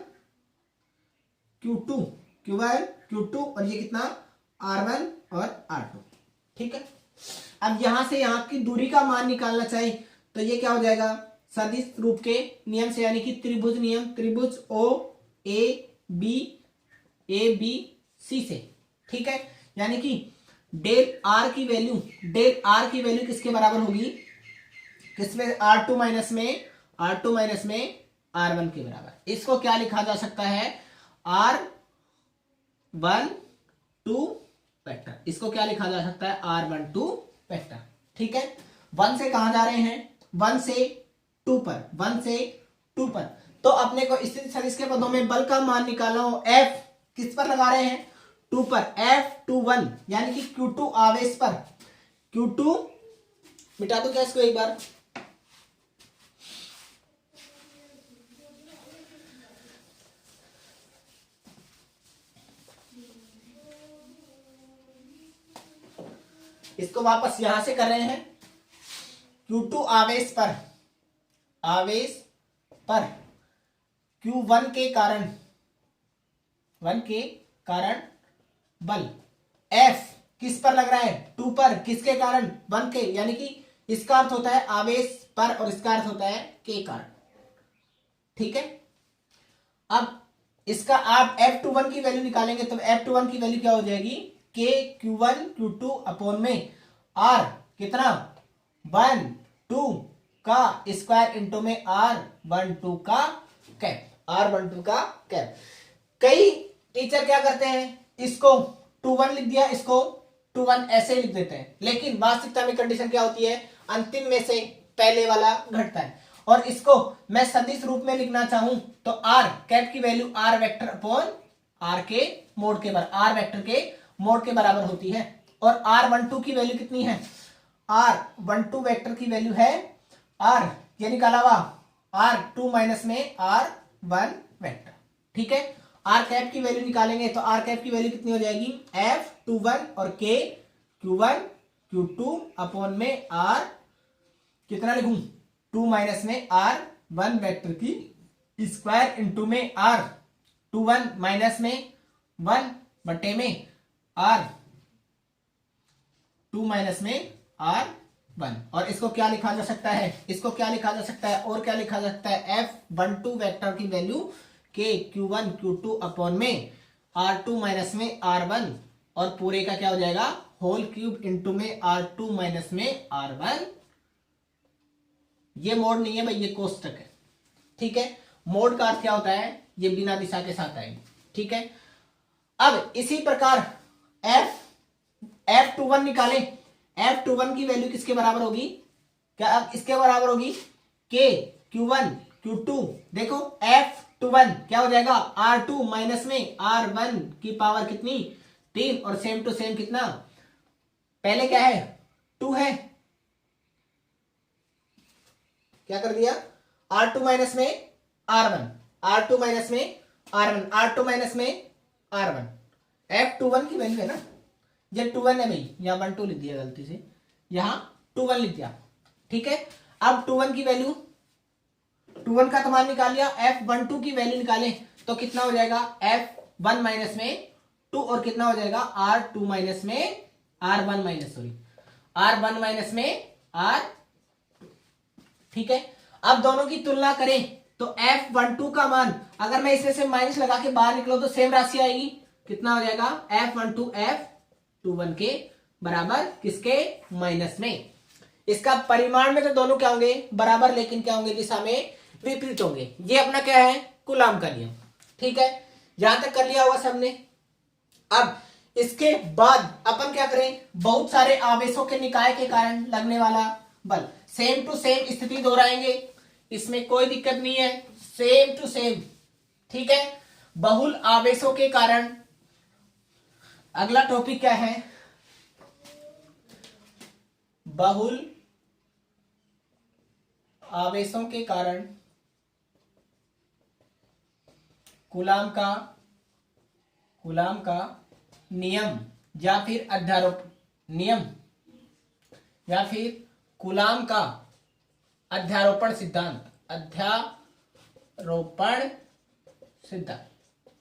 q2, q1 q2 और ये कितना r1 और r2। ठीक है, अब यहां से यहां की दूरी का मान निकालना चाहिए तो ये क्या हो जाएगा, सदिश रूप के नियम से, यानी कि त्रिभुज नियम, त्रिभुज ओ ए बी सी से। ठीक है, यानी कि डेल आर की वैल्यू किसके बराबर होगी, किसमें, R2 माइनस में R1 के बराबर। इसको क्या लिखा जा सकता है, R12 वेक्टर, इसको क्या लिखा जा सकता है, R12 वेक्टर। ठीक है, 1 से कहां जा रहे हैं, 1 से 2 पर, तो अपने को स्थिति सदिश के पदों में बल का मान निकालना हो, F किस पर लगा रहे हैं, 2 पर, F21 यानी कि Q2 आवेश पर, Q2 मिटा दो क्या इसको एक बार, इसको वापस यहां से कर रहे हैं, Q2 आवेश पर Q1 के कारण बल F किस पर लग रहा है, 2 पर, किसके कारण, 1 के, यानी कि इसका अर्थ होता है आवेश पर और इसका अर्थ होता है के कारण। ठीक है, अब इसका आप F21 की वैल्यू निकालेंगे तो F21 की वैल्यू क्या हो जाएगी, K Q1 Q2 अपॉन में R कितना 1 2 का स्क्वायर इंटू में R12 का कैप। कई टीचर क्या करते हैं, इसको 21 लिख दिया, इसको 21 ऐसे ही लिख देते हैं, लेकिन वास्तविकता में कंडीशन क्या होती है, अंतिम में से पहले वाला घटता है। और इसको मैं सदिश रूप में लिखना चाहूं तो R कैप की value R vector upon R के मोड के बराबर, R वेक्टर के मोड के बराबर होती है। और R12 की वैल्यू कितनी है, R12 वेक्टर की वैल्यू है R, ये निकाला हुआ R2 माइनस में R1 वेक्टर। ठीक है, R कैप की वैल्यू निकालेंगे तो R कैप की वैल्यू कितनी हो जाएगी, F21 और K Q1 Q2 अपॉन में R कितना लिखूं, 2 माइनस में R1 वेक्टर की स्क्वायर इंटू में R21 माइनस में 1 बटे में R2 माइनस में R1। और इसको क्या लिखा जा सकता है, और क्या लिखा जा सकता है, F12 वेक्टर की value K Q1 Q2 upon में R2 माइनस में R1 और पूरे का क्या हो जाएगा, होल क्यूब इंटू में R2 माइनस में R1। ये मोड नहीं है भाई, ये कोष्टक है। ठीक है, मोड का अर्थ क्या होता है, ये बिना दिशा के साथ आएंगे। ठीक है, अब इसी प्रकार F21 निकालें, F21 की वैल्यू किसके बराबर होगी, क्या अब इसके बराबर होगी K Q1 Q2, देखो F21 क्या हो जाएगा, R2 माइनस में R1 की पावर कितनी 3, और सेम टू सेम कितना, पहले क्या है 2 है, क्या कर दिया, R2 माइनस में R1, R2 माइनस में R1, R2 माइनस में R1, F21 की वैल्यू है ना, ये 21 है भाई, यहां 1 2 लिख दिया गलती से, यहां 21 लिख दिया। ठीक है, अब 21 की वैल्यू, 21 का मान निकाल लिया, F12 की वैल्यू निकालें तो कितना हो जाएगा, F1 माइनस में 2 और कितना हो जाएगा, R2 माइनस में R1 माइनस R1 माइनस में R। ठीक है, अब दोनों की तुलना करें तो F12 का मान अगर मैं इसमें से माइनस लगा के बाहर निकलो तो सेम राशि आएगी, कितना हो जाएगा F12 F21 के बराबर, किसके माइनस में। इसका परिमाण में तो दोनों क्या होंगे बराबर, लेकिन क्या होंगे दिशा में विपरीत होंगे। ये अपना क्या है कूलाम का नियम, ठीक है, यहां तक कर लिया होगा सबने। अब इसके बाद अपन क्या करें, बहुत सारे आवेशों के निकाय के कारण लगने वाला बल, सेम टू सेम स्थिति दोहराएंगे, इसमें कोई दिक्कत नहीं है, सेम टू सेम, ठीक है। बहुल आवेशों के कारण, अगला टॉपिक क्या है, बहुल आवेशों के कारण कूलाम का नियम या फिर अध्यारोप नियम या फिर कूलाम का अध्यारोपण सिद्धांत,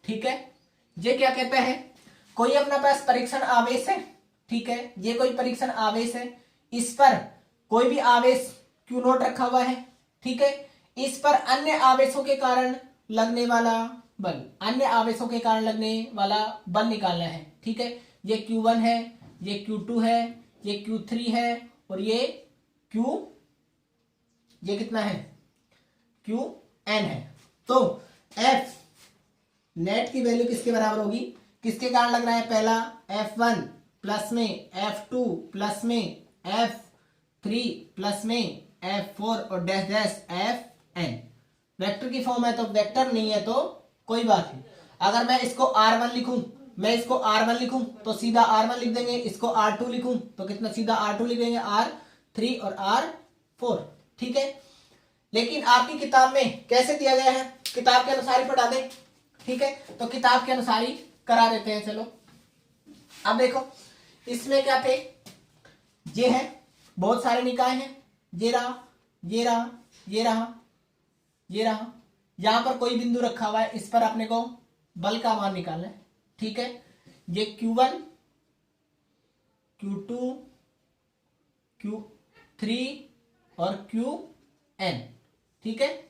ठीक है। ये क्या कहता है, कोई अपना पास परीक्षण आवेश है, ठीक है, ये कोई परीक्षण आवेश है, इस पर कोई भी आवेश Q नोट रखा हुआ है, ठीक है, इस पर अन्य आवेशों के कारण लगने वाला बल, अन्य आवेशों के कारण लगने वाला बल निकालना है, ठीक है। ये Q1 है, ये Q2 है, ये Q3 है और ये कितना है Qn है। तो F नेट की वैल्यू किसके बराबर होगी, किसके कारण लग रहा है, पहला F1 प्लस में F2 प्लस में F3 प्लस में F4 और डैश डैश Fn। वेक्टर की फॉर्म है तो वेक्टर, नहीं है तो कोई बात नहीं। अगर मैं इसको R1 लिखूं तो सीधा R1 लिख देंगे, इसको R2 लिखूं तो कितना सीधा R2 लिख देंगे, R3 और R4, ठीक है। लेकिन आपकी किताब में कैसे दिया गया है, किताब के अनुसार ही पढ़ा दें, ठीक है, तो किताब के अनुसार ही करा देते हैं। चलो अब देखो इसमें क्या थे, ये है, बहुत सारे निकाय हैं, ये रहा, ये रहा, ये रहा, ये रहा, यहां पर कोई बिंदु रखा हुआ है, इस पर अपने को बल का मान निकालना है, ठीक है। ये Q1 Q2 Q3 और Qn, ठीक है।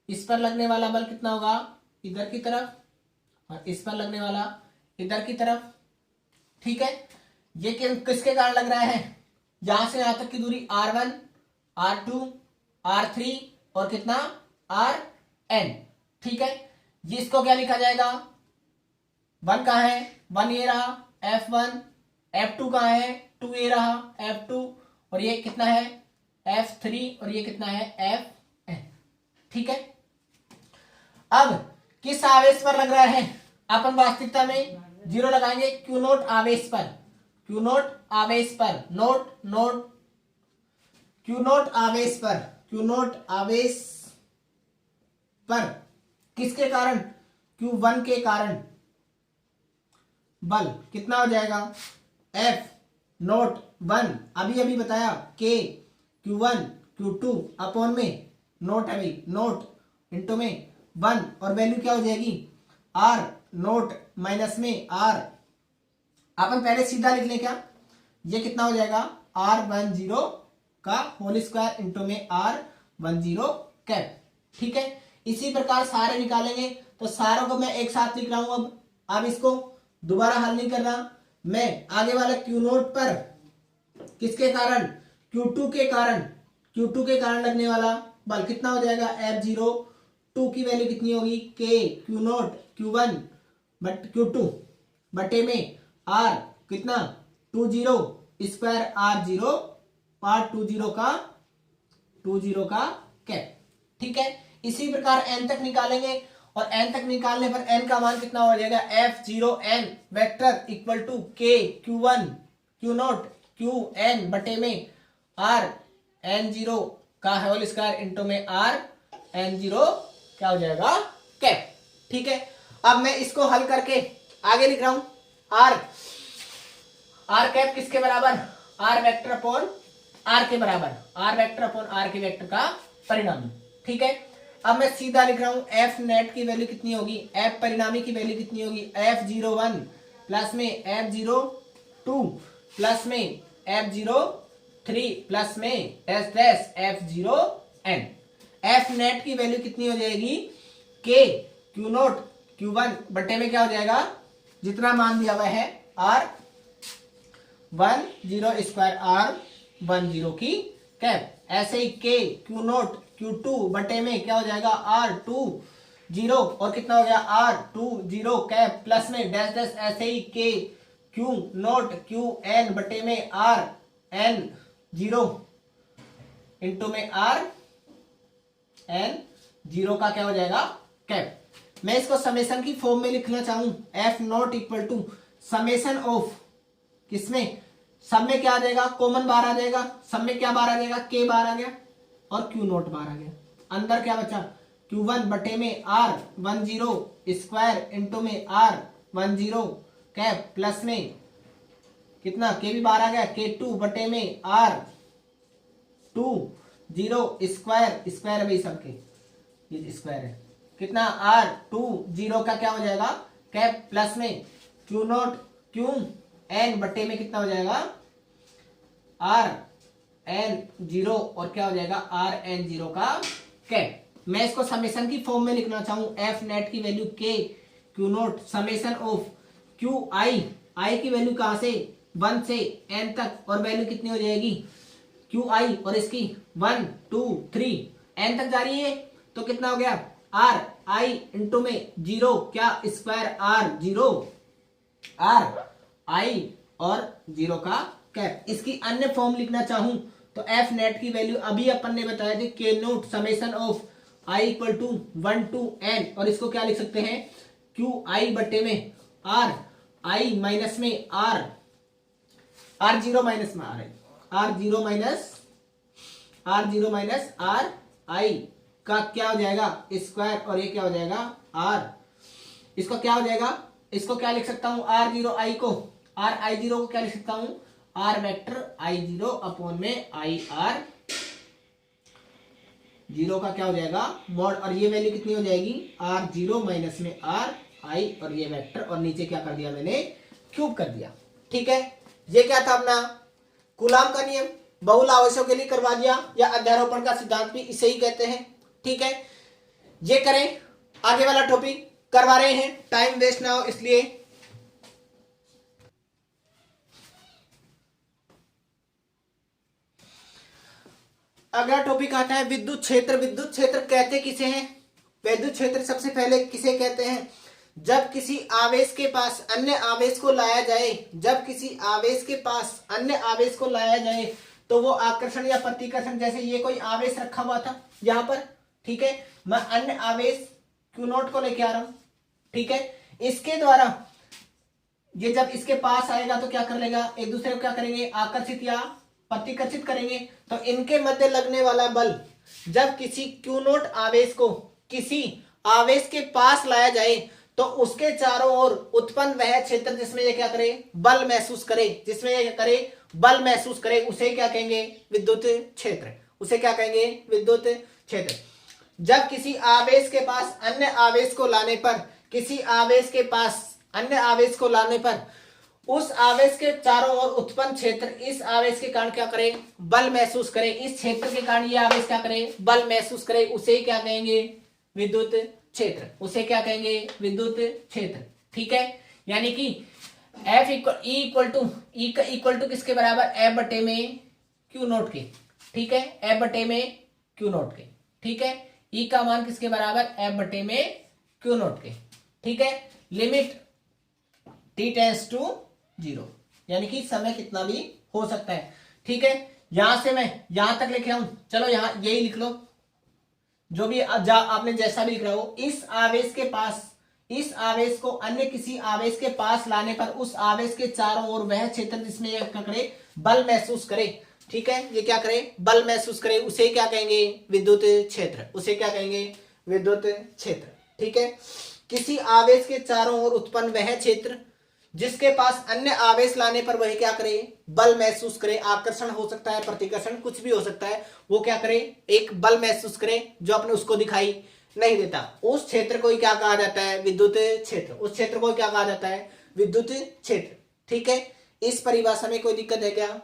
इस पर लगने वाला बल कितना होगा, इधर की तरफ, और इस पर लगने वाला इधर की तरफ, ठीक है। ये किसके कारण लग रहा है, यहां से यहां तक की दूरी R1 R2 R3 और कितना Rn, ठीक है। जिसको क्या लिखा जाएगा, 1 कहाँ है, 1 ये रहा F1, F2 कहाँ है, 2 ये रहा F2 और ये कितना है F3 और ये कितना है Fn, ठीक है। अब किस आवेश पर लग रहा है, अपन वास्तविकता में 0 लगाएंगे, Q नोट आवेश पर, Q नोट आवेश पर, Q नोट आवेश पर, Q नोट आवेश पर किसके कारण, Q1 के कारण बल कितना हो जाएगा, F नोट 1, अभी बताया, K Q1 Q2 अपॉन में नोट है भाई, नोट इंटू में 1 और वैल्यू क्या हो जाएगी R नोट माइनस में R, अपन पहले सीधा लिख लें क्या, ये कितना हो जाएगा R10 का होल स्क्वायर इंटू में R10 कैप, ठीक है। इसी प्रकार सारे निकालेंगे, तो सारों को मैं एक साथ लिख रहा हूं। अब इसको दोबारा हल नहीं करना, मैं आगे वाले Q नोट पर किसके कारण, Q2 के कारण लगने वाला बल कितना हो जाएगा F0, 2 की वैल्यू कितनी होगी K Q note Q1 but Q2 बटे में R कितना 20 स्क्वायर R0 पार्ट 20 का कैप, ठीक है। इसी प्रकार n तक निकालेंगे और n तक निकालने पर n का मान कितना हो जाएगा F0n vector equal to K Q1 Q naught Qn बटे में Rn0 का होल स्क्वायर इंटू में Rn0 क्या हो जाएगा कैप, ठीक है। अब मैं इसको हल करके आगे लिख रहा हूं, R कैप किसके बराबर, R वेक्टर अपॉन R के बराबर, R वेक्टर अपॉन R के वेक्टर का परिणामी, ठीक है। अब मैं सीधा लिख रहा हूं F नेट की वैल्यू कितनी होगी, F परिणामी की वैल्यू कितनी होगी, F01 प्लस में F02 प्लस में F03 प्लस में dash dash F0n। F net की वैल्यू कितनी हो जाएगी, के क्यू नोट क्यू वन बटे में क्या हो जाएगा, जितना मान दिया हुआ है आर 10 स्क्वायर आर 10 की कैप। ऐसे ही के क्यू नोट क्यू टू बटे में क्या हो जाएगा आर 20 और कितना हो गया आर 20 कैप प्लस में डैश डैश। ऐसे ही के क्यू नोट क्यू एन बटे में आर एन 0 इंटू में आर एन 0 का क्या हो जाएगा कैप। मैं इसको समेशन की फॉर्म में लिखना चाहूं, F naught equal to summation of किसमें, सब में क्या आ जाएगा, कॉमन बार आ जाएगा, सब में क्या बार आ जाएगा, के बार आ गया और क्यू नोट बार आ गया। अंदर क्या बचा, Q1 बटे में R 10 स्क्वायर इंटू में R 10 कैप प्लस में कितना के भी बार आ गया, K2 बटे में R 20 स्क्वायर, स्क्वायर है भाई सबके, ये स्क्वायर है, कितना R 20 का क्या हो जाएगा कैप प्लस में क्यू नोट क्यू एन बटे में कितना हो जाएगा आर एन 0 और क्या हो जाएगा आर एन 0 का कैप। मैं इसको समेशन की फॉर्म में लिखना चाहूं, एफ नेट की वैल्यू के Q naught summation of Q I, I की वैल्यू कहां से 1 से n तक और वैल्यू कितनी हो जाएगी क्यू आई और इसकी 1 2 3 n तक जा रही है तो कितना हो गया आर आई इंटू में 0 क्या स्क्वायर आर 0 आर आई और 0 का कैप। इसकी अन्य फॉर्म लिखना चाहूं तो एफ नेट की वैल्यू अभी अपन ने बताया थी के naught summation of I equal to 1 to n और इसको क्या लिख सकते हैं क्यू आई बटे में आर आई माइनस में आर आर 0 माइनस में are I R 0 minus are आई का क्या हो जाएगा स्क्वायर और ये क्या हो जाएगा आर, इसको क्या हो जाएगा, इसको क्या लिख सकता हूं आर 0 आई को, आर आई 0 को क्या लिख सकता हूं आर वेक्टर आई 0 अपॉन में आई आर 0 का क्या हो जाएगा मॉड और ये वैल्यू कितनी हो जाएगी आर 0 माइनस में आर आई और ये वेक्टर और नीचे क्या कर दिया मैंने क्यूब कर दिया। ठीक है, ये क्या था अपना कूलाम का नियम, बहुल आवेशों के लिए करवा दिया या अध्यारोपण का सिद्धांत भी इसे ही कहते हैं। ठीक है, ये करें, आगे वाला टॉपिक करवा रहे हैं, टाइम वेस्ट ना हो इसलिए। अगला टॉपिक आता है विद्युत क्षेत्र। विद्युत क्षेत्र कहते किसे हैं, विद्युत क्षेत्र सबसे पहले किसे कहते हैं, जब किसी आवेश के पास अन्य आवेश को लाया जाए, जब किसी आवेश के पास अन्य आवेश को लाया जाए तो वो आकर्षण या प्रतिकर्षण, जैसे ये कोई आवेश रखा हुआ था यहां पर, ठीक है, मैं अन्य आवेश क्यू नोट को लेके आ रहा हूं, ठीक है, इसके द्वारा ये जब इसके पास आएगा तो क्या कर लेगा, एक दूसरे को क्या करेंगे आकर्षित या प्रतिकर्षित करेंगे। तो इनके मध्य लगने वाला बल जब किसी क्यू नोट आवेश को किसी आवेश के पास लाया जाए तो उसके चारों ओर उत्पन्न वह क्षेत्र जिसमें ये क्या करे बल महसूस करे, जिसमें ये करे बल महसूस करे, उसे क्या कहेंगे विद्युत क्षेत्र, उसे क्या कहेंगे विद्युत क्षेत्र। जब किसी आवेश के पास अन्य आवेश को लाने पर, किसी आवेश के पास अन्य आवेश को लाने पर उस आवेश के चारों ओर उत्पन्न क्षेत्र इस आवेश के कारण क्या करे बल महसूस करे, इस क्षेत्र के कारण ये आवेश क्या करे बल महसूस करे, उसे क्या कहेंगे विद्युत क्षेत्र, उसे क्या कहेंगे विद्युत क्षेत्र। ठीक है, यानी कि F इक्वल टू किसके बराबर F बटे में क्यू नोट के, ठीक है, F बटे में क्यू नोट के, ठीक है, E का मान किसके बराबर F बटे में क्यू नोट के, ठीक है, लिमिट t टेंड्स टू 0, यानी कि समय कितना भी हो सकता है। ठीक है, यहां से मैं यहां तक लेके आऊं, चलो यहां यही लिख लो, जो भी आपने जैसा भी लिख रहा हो, इस आवेश के पास, इस आवेश को अन्य किसी आवेश के पास लाने पर उस आवेश के चारों ओर वह क्षेत्र जिसमें यह क्या करे बल महसूस करे, ठीक है, ये क्या करे बल महसूस करे, उसे क्या कहेंगे विद्युत क्षेत्र, उसे क्या कहेंगे विद्युत क्षेत्र। ठीक है, किसी आवेश के चारों ओर उत्पन्न वह क्षेत्र जिसके पास अन्य आवेश लाने पर वह क्या करे बल महसूस करे, आकर्षण हो सकता है प्रतिकर्षण कुछ भी हो सकता है, वो क्या करे एक बल महसूस करे जो अपने उसको दिखाई नहीं देता, उस क्षेत्र को ही क्या कहा जाता है विद्युत क्षेत्र, उस क्षेत्र को क्या कहा जाता है विद्युत क्षेत्र। ठीक है, इस परिभाषा में कोई दिक्कत है क्या,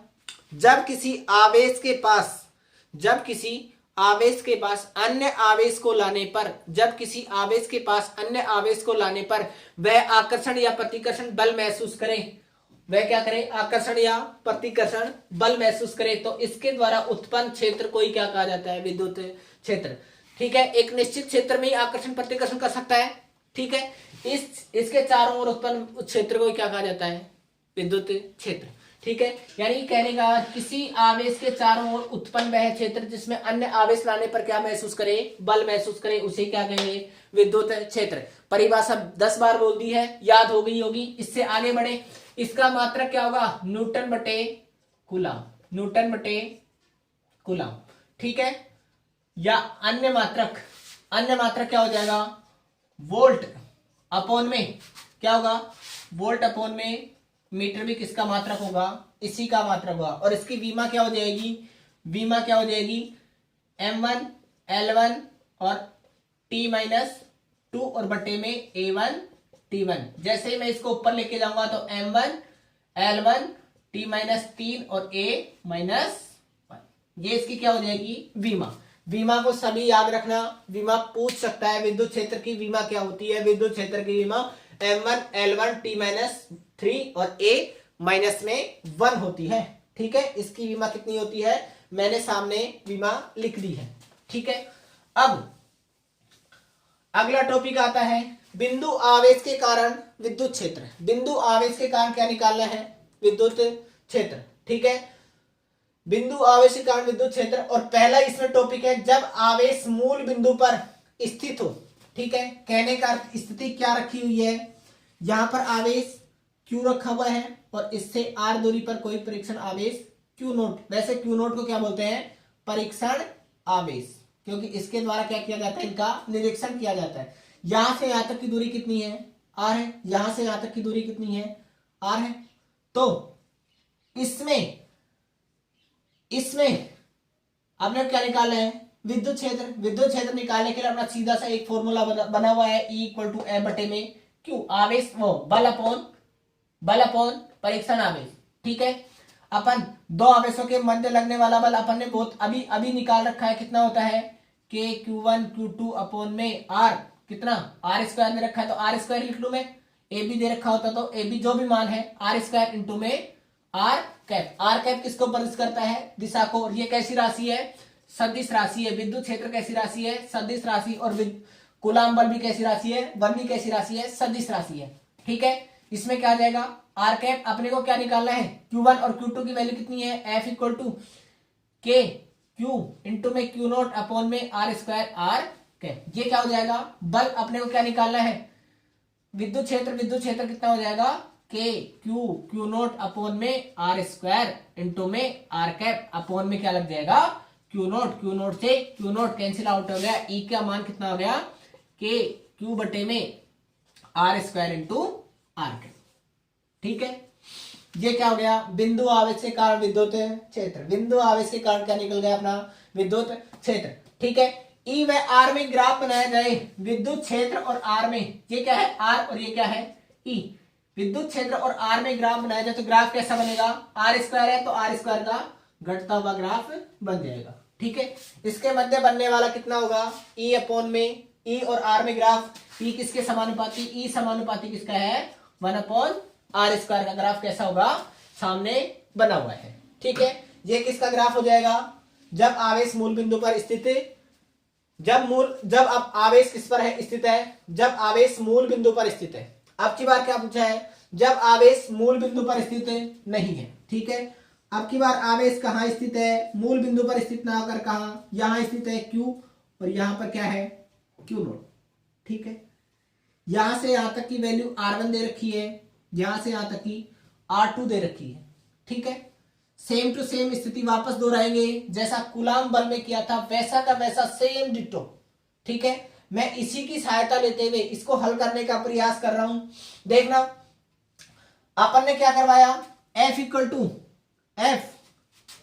जब किसी आवेश के पास, जब किसी आवेश के पास अन्य आवेश को लाने पर, जब किसी आवेश के पास अन्य आवेश को लाने पर वह आकर्षण या प्रतिकर्षण बल महसूस करे, वह क्या करे, आकर्षण या प्रतिकर्षण बल महसूस करे, तो इसके द्वारा उत्पन्न क्षेत्र को ही क्या कहा जाता है, विद्युत क्षेत्र। ठीक है, एक निश्चित क्षेत्र में ही आकर्षण प्रतिकर्षण कर सकता है। ठीक है, इसके चारों ओर उत्पन्न क्षेत्र को क्या कहा जाता है, विद्युत क्षेत्र। ठीक है, यानी कहने का किसी आवेश के चारों ओर उत्पन्न वह क्षेत्र जिसमें अन्य आवेश लाने पर क्या महसूस करे, बल महसूस करे, उसे क्या कहेंगे, विद्युत क्षेत्र। परिभाषा 10 बार बोल दी है, याद हो गई होगी। इससे आगे बढ़े, इसका मात्रक क्या होगा, न्यूटन बटे कूलम, न्यूटन बटे कूलम। ठीक है, या अन्य मात्रक क्या हो जाएगा, वोल्ट अपॉन में क्या होगा, वोल्ट अपॉन में मीटर भी किसका मात्रक होगा, इसी का मात्रक होगा। और इसकी विमा क्या हो जाएगी, विमा क्या हो जाएगी, m1 L1 और T-2 और बटे में A1 T1। जैसे ही मैं इसको ऊपर लेके जाऊंगा तो m1 L1 T-3 और A-1, ये इसकी क्या हो जाएगी, विमा। विमा को सभी याद रखना, विमा पूछ सकता है, विद्युत क्षेत्र की विमा क्या होती है, विद्युत क्षेत्र की विमा m1 L1 T-3 और A-1 होती है। ठीक है, इसकी विमा कितनी होती है, मैंने सामने विमा लिख दी है। ठीक है, अब अगला टॉपिक आता है बिंदु आवेश के कारण विद्युत क्षेत्र। बिंदु आवेश के कारण क्या निकालना है, विद्युत क्षेत्र। ठीक है, बिंदु आवेश के कारण विद्युत क्षेत्र, और पहला इसमें टॉपिक है जब आवेश मूल बिंदु पर स्थित हो। ठीक है, कहने का स्थिति क्या रखी हुई है, यहां पर आवेश Q रखा हुआ है और इससे R दूरी पर कोई परीक्षण आवेश Q0, वैसे Q0 को क्या बोलते हैं, परीक्षण आवेश, क्योंकि इसके द्वारा क्या किया जाता है, इनका निरीक्षण किया जाता है। यहां से यहां तक की दूरी कितनी है, R है, यहां से यहां तक की दूरी कितनी है, R है। तो इसमें आपने क्या निकालना है, विद्युत क्षेत्र। विद्युत क्षेत्र निकालने के लिए अपना सीधा सा एक फॉर्मूला बना हुआ है, E = M बटे में Q, आवेश वो बल अपॉन परीक्षण आवेश। ठीक है, अपन दो आवेशों के मध्य लगने वाला बल अपन ने बहुत अभी निकाल रखा है, कितना होता है, K Q1 Q2 अपॉन में R, कितना, R² में रखा है तो R² लिख लू मैं, AB दे रखा होता तो AB जो भी मान है R² इंटू में R कैप किसको प्रदर्शित करता है, दिशा को। और ये कैसी राशि है, सदिश राशि है। विद्युत क्षेत्र कैसी राशि है, सदिश राशि। और कूलम बल भी कैसी राशि है, बल भी कैसी राशि है, सदिश राशि है। ठीक है, इसमें क्या आ जाएगा, R कैप अपने को क्या निकालना है, Q1 और Q2 की वैल्यू कितनी है, F = K Q इंटू में Q0 अपॉन में R² R कैप। ये क्या हो जाएगा, बल अपने को क्या निकालना है, विद्युत क्षेत्र कितना हो जाएगा, K Q0 अपॉन में R² इंटू में R कैप अपॉन में क्या लग जाएगा, Q0 से Q0 कैंसिल आउट हो गया, E का मान कितना हो गया, K Q बटे में R² इंटू R कैप। ठीक है, ये क्या हो गया, बिंदु आवेश के कारण विद्युत क्षेत्र। बिंदु आवेश के कारण क्या निकल गया अपना, विद्युत क्षेत्र। ठीक है, E व R में ग्राफ बनाया जाए, विद्युत क्षेत्र और R में, ये क्या है R और ये क्या है E, विद्युत क्षेत्र और R में ग्राफ बनाया जाए तो ग्राफ कैसा बनेगा, R² है तो R² का घटता हुआ ग्राफ बन जाएगा। ठीक है, इसके मध्य बनने वाला कितना होगा, E अपॉन में E और R में ग्राफ, E किसके समानुपाती, E समानुपाती किसका है, 1/R² का ग्राफ कैसा होगा, सामने बना हुआ है। ठीक है, ये किसका ग्राफ हो जाएगा, जब आवेश मूल बिंदु पर स्थित, जब अब आवेश किस पर है स्थित है, जब आवेश मूल बिंदु पर स्थित है। अब की बार क्या पूछा है, जब आवेश मूल बिंदु पर स्थित नहीं है। ठीक है, अब की बार आवेश कहां स्थित है, मूल बिंदु पर स्थित ना होकर कहां, यहां स्थित है Q और यहां पर क्या है Q0। ठीक है, यहां से यहां तक की वैल्यू R1 दे रखी है, यहां से यहां तक की R2 दे रखी है। ठीक है, सेम टू सेम स्थिति वापस दोहराएंगे, जैसा कूलम बल में किया था वैसा का वैसा सेम डिट्टो। ठीक है, मैं इसी की सहायता लेते हुए इसको हल करने का प्रयास कर रहा हूं। देखना, अपन ने क्या करवाया, F = F,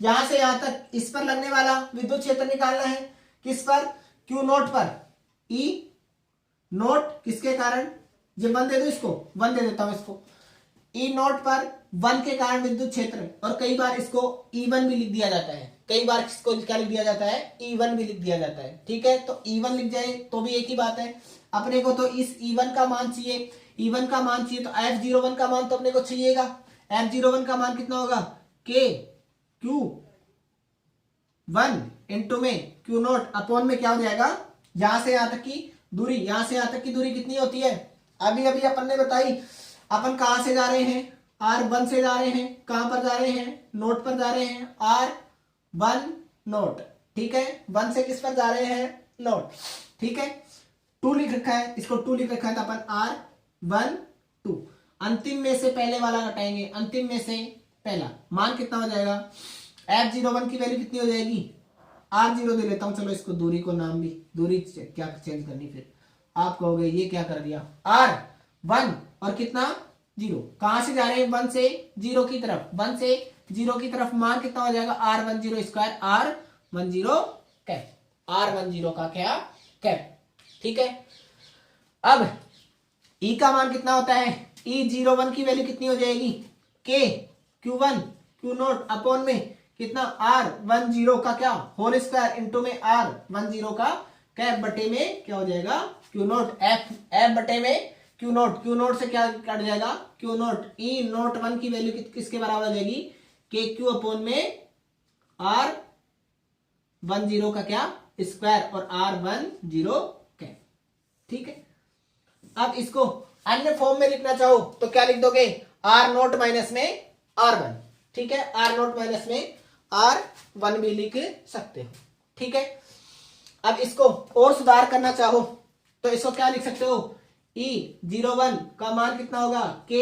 यहां से यहां तक इस पर लगने वाला विद्युत क्षेत्र निकालना है, किस पर, Q0 पर, E0 किसके कारण, ये 1 दे दो, इसको 1 दे देता हूं, इसको E0 पर वन के कारण विद्युत क्षेत्र, और कई बार इसको E1 भी लिख दिया जाता है, कई बार इसको क्या लिख दिया जाता है, E1 भी लिख दिया जाता है। ठीक है, तो E1 लिख जाए तो भी एक ही बात है, अपने को तो इस E1 का मान चाहिए, E1 का मान चाहिए तो F01 का मान तो अपने को चाहिएगा। F01 का मान कितना होगा, K Q1 इंटू में Q0 अपॉन में क्या हो जाएगा, यहां से यहां तक की दूरी, यहां से यहां तक की दूरी कितनी होती है, अभी अभी अपन ने बताई। अपन कहां से जा रहे हैं, R1 से जा रहे हैं, कहां पर जा रहे हैं, नोट पर जा रहे हैं, R1 नोट। ठीक है, 1 से किस पर जा रहे हैं, नोट। ठीक है, 2 लिख रखा है, इसको 2 लिख रखा है तो अपन R1 2 अंतिम में से पहले वाला घटाएंगे, अंतिम में से पहला मान कितना हो जाएगा, F01 की वैल्यू कितनी हो जाएगी, R0 दे लेता हूं, चलो इसको दूरी को नाम भी, दूरी क्या चेंज करनी, फिर आप कहोगे ये क्या कर दिया, R1 और कितना 0, कहां से जा रहे हैं 1 से 0 की तरफ, 1 से 0 की तरफ, मान कितना हो जाएगा R10 square, R10 cap, R10 का क्या कैप। ठीक है, अब E का मान कितना होता है, E01 की वैल्यू कितनी हो जाएगी, K Q1 Q0 अपॉन में कितना R10 का क्या होल स्क्वायर इंटू में R10 का कैप बटे में क्या हो जाएगा Q0, F बटे में Q0, Q0 से क्या कट जाएगा Q0, E01 की वैल्यू किसके बराबर हो जाएगी, KQ अपॉन में R10 का क्या स्क्वायर और R10 कैप। ठीक है, अब इसको अन्य फॉर्म में लिखना चाहो तो क्या लिख दोगे, R0 माइनस में R1। ठीक है, R0 माइनस में R1 भी लिख सकते हो। ठीक है, अब इसको और सुधार करना चाहो तो इसको क्या लिख सकते हो, E01 का मान कितना होगा, K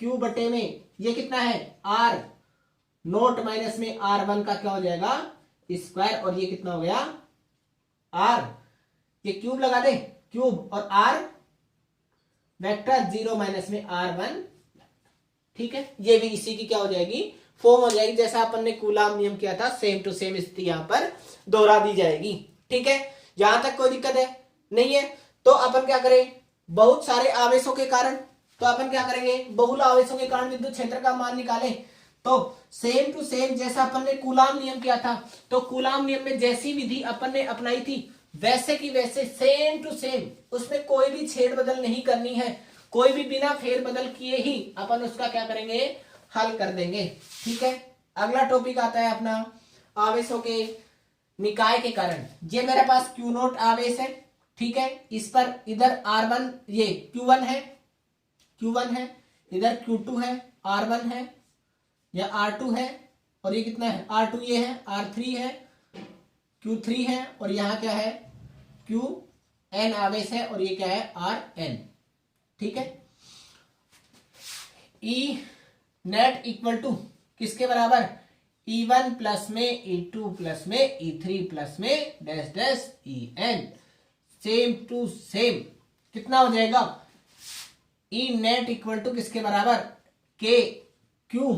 Q बटे में ये कितना है R0 माइनस में R1 का क्या हो जाएगा स्क्वायर, और ये कितना हो गया R, ये क्यूब लगा दे, क्यूब और R वेक्टर 0 माइनस में R1। ठीक है, ये भी इसी की क्या हो जाएगी फॉर्म हो जाएगी, जैसा अपन ने कूलाम नियम किया था, सेम टू सेम स्थिति यहां पर दोहरा दी जाएगी। ठीक है, यहां तक कोई दिक्कत है नहीं है। तो अपन क्या करें, बहुत सारे आवेशों के कारण, तो अपन क्या करेंगे, बहुल आवेशों के कारण विद्युत क्षेत्र का मान निकालें। तो सेम टू सेम जैसा अपन ने कूलाम नियम किया था, तो कूलाम नियम में जैसी विधि अपन ने अपनाई थी वैसे की वैसे सेम टू सेम, उसमें कोई भी छेड़ बदल नहीं करनी है, कोई भी बिना फेर बदल किए ही अपन उसका क्या करेंगे, हल कर देंगे। ठीक है, अगला टॉपिक आता है अपना आवेशों के निकाय के कारण। ये मेरे पास Q0 आवेश है। ठीक है, इस पर इधर R1 ये Q1 है, Q1 है, इधर Q2 है, R1 है या R2 है, और ये कितना है R2, ये है R3 है, Q3 है, और यहाँ क्या है Qn आवेश है, और ये क्या है Rn। ठीक है, E नेट इक्वल टू किसके बराबर, E1 प्लस में E2 प्लस में E3 प्लस में dash dash En, same to same कितना हो जाएगा, E नेट इक्वल टू किसके बराबर, K Q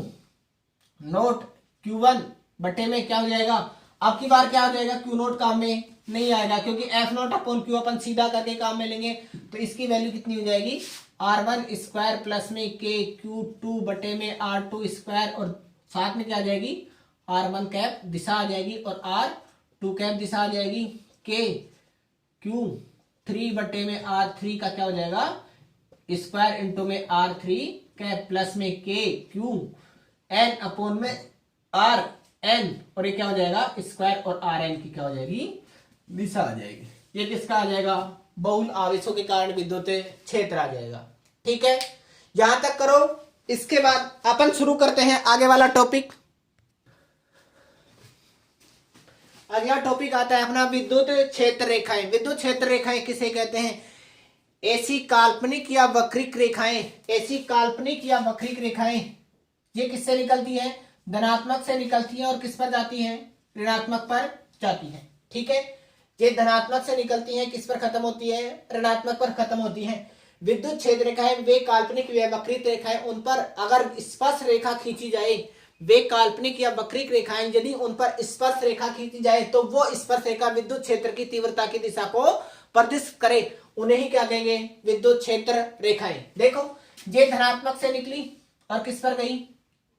नोट Q1 बटे में क्या हो जाएगा, अब की बार क्या हो जाएगा, Q नोट काम में नहीं आएगा क्योंकि F नोट अपॉन Q अपन सीधा करके काम में लेंगे, तो इसकी वैल्यू कितनी हो जाएगी R1 स्क्वायर प्लस में K Q2 बटे में R2 स्क्वायर, और साथ में क्या आ जाएगी R1 कैप दिशा आ जाएगी और R2 कैप दिशा आ जाएगी, K Q3 बटे में R3 का क्या हो जाएगा स्क्वायर इंटू में R3 कैप प्लस में K Q N अपॉन में Rn, और ये क्या हो जाएगा स्क्वायर और Rn की क्या हो जाएगी दिशा आ जाएगी। ये किसका आ जाएगा, बहुल आवेशों के कारण विद्युत क्षेत्र आ जाएगा। ठीक है, यहां तक करो। इसके बाद अपन शुरू करते हैं आगे वाला टॉपिक। अगला टॉपिक आता है अपना विद्युत क्षेत्र रेखाएं। विद्युत क्षेत्र रेखाएं किसे कहते हैं, ऐसी काल्पनिक या वक्रिक रेखाएं, ऐसी काल्पनिक या वक्रिक रेखाएं ये किससे निकलती है, धनात्मक से निकलती है और किस पर जाती है, ऋणात्मक पर जाती है। ठीक है, ये धनात्मक से निकलती है, किस पर खत्म होती है, ऋणात्मक पर खत्म होती है। विद्युत क्षेत्र रेखाएं वे काल्पनिक या वक्रिक रेखाएं, उन पर अगर स्पर्श रेखा खींची जाए, वे काल्पनिक या वक्रिक रेखाएं यदि उन पर स्पर्श रेखा खींची जाए तो वो स्पर्श रेखा विद्युत क्षेत्र की तीव्रता की दिशा को प्रदर्शित करे, उन्हें ही क्या कहेंगे, विद्युत क्षेत्र रेखाएं। देखो ये धनात्मक से निकली और किस पर गई,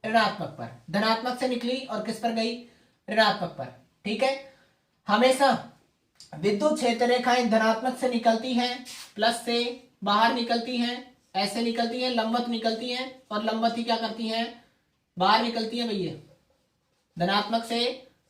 ऋणात्मक पर, धनात्मक से निकली और किस पर गई, ऋणात्मक पर। ठीक है, हमेशा विद्युत क्षेत्र रेखाएं धनात्मक से निकलती हैं, प्लस से बाहर निकलती हैं, ऐसे निकलती हैं, लंबवत निकलती हैं, और लंबवत ही क्या करती हैं, बाहर निकलती है भैया, धनात्मक से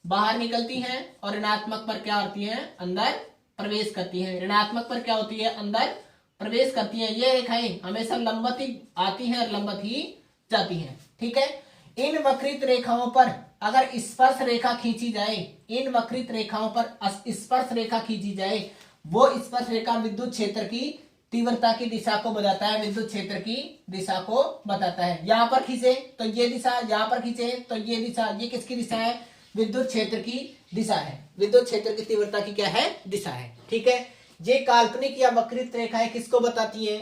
बाहर निकलती हैं और ऋणात्मक पर क्या होती है, अंदर प्रवेश करती हैं। ऋणात्मक पर क्या होती है, अंदर प्रवेश करती हैं। ये रेखाएं हमेशा लंबवत ही आती हैं और लंबवत ही जाती हैं। ठीक है, इन वक्रित रेखाओं पर अगर स्पर्श रेखा खींची जाए, इन वक्रित रेखाओं पर स्पर्श रेखा खींची जाए, वो स्पर्श रेखा विद्युत क्षेत्र की तीव्रता की दिशा को बताता है, विद्युत क्षेत्र की दिशा को बताता है। यहां पर खींचे तो ये दिशा, यहां पर खींचे तो ये दिशा, ये किसकी दिशा है, विद्युत क्षेत्र की दिशा है, विद्युत क्षेत्र की तीव्रता की क्या है, दिशा है। ठीक है, ये काल्पनिक या वक्रित रेखाएं किसको बताती है,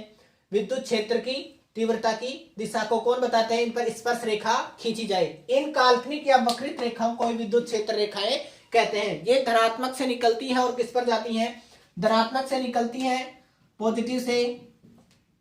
विद्युत क्षेत्र की तीव्रता की दिशा को कौन बताते हैं, इन पर स्पर्श रेखा खींची जाए। इन काल्पनिक या वक्रित रेखाओं को विद्युत क्षेत्र रेखाएं कहते हैं। ये धनात्मक से निकलती है और किस पर जाती हैं, धनात्मक से निकलती है पॉजिटिव से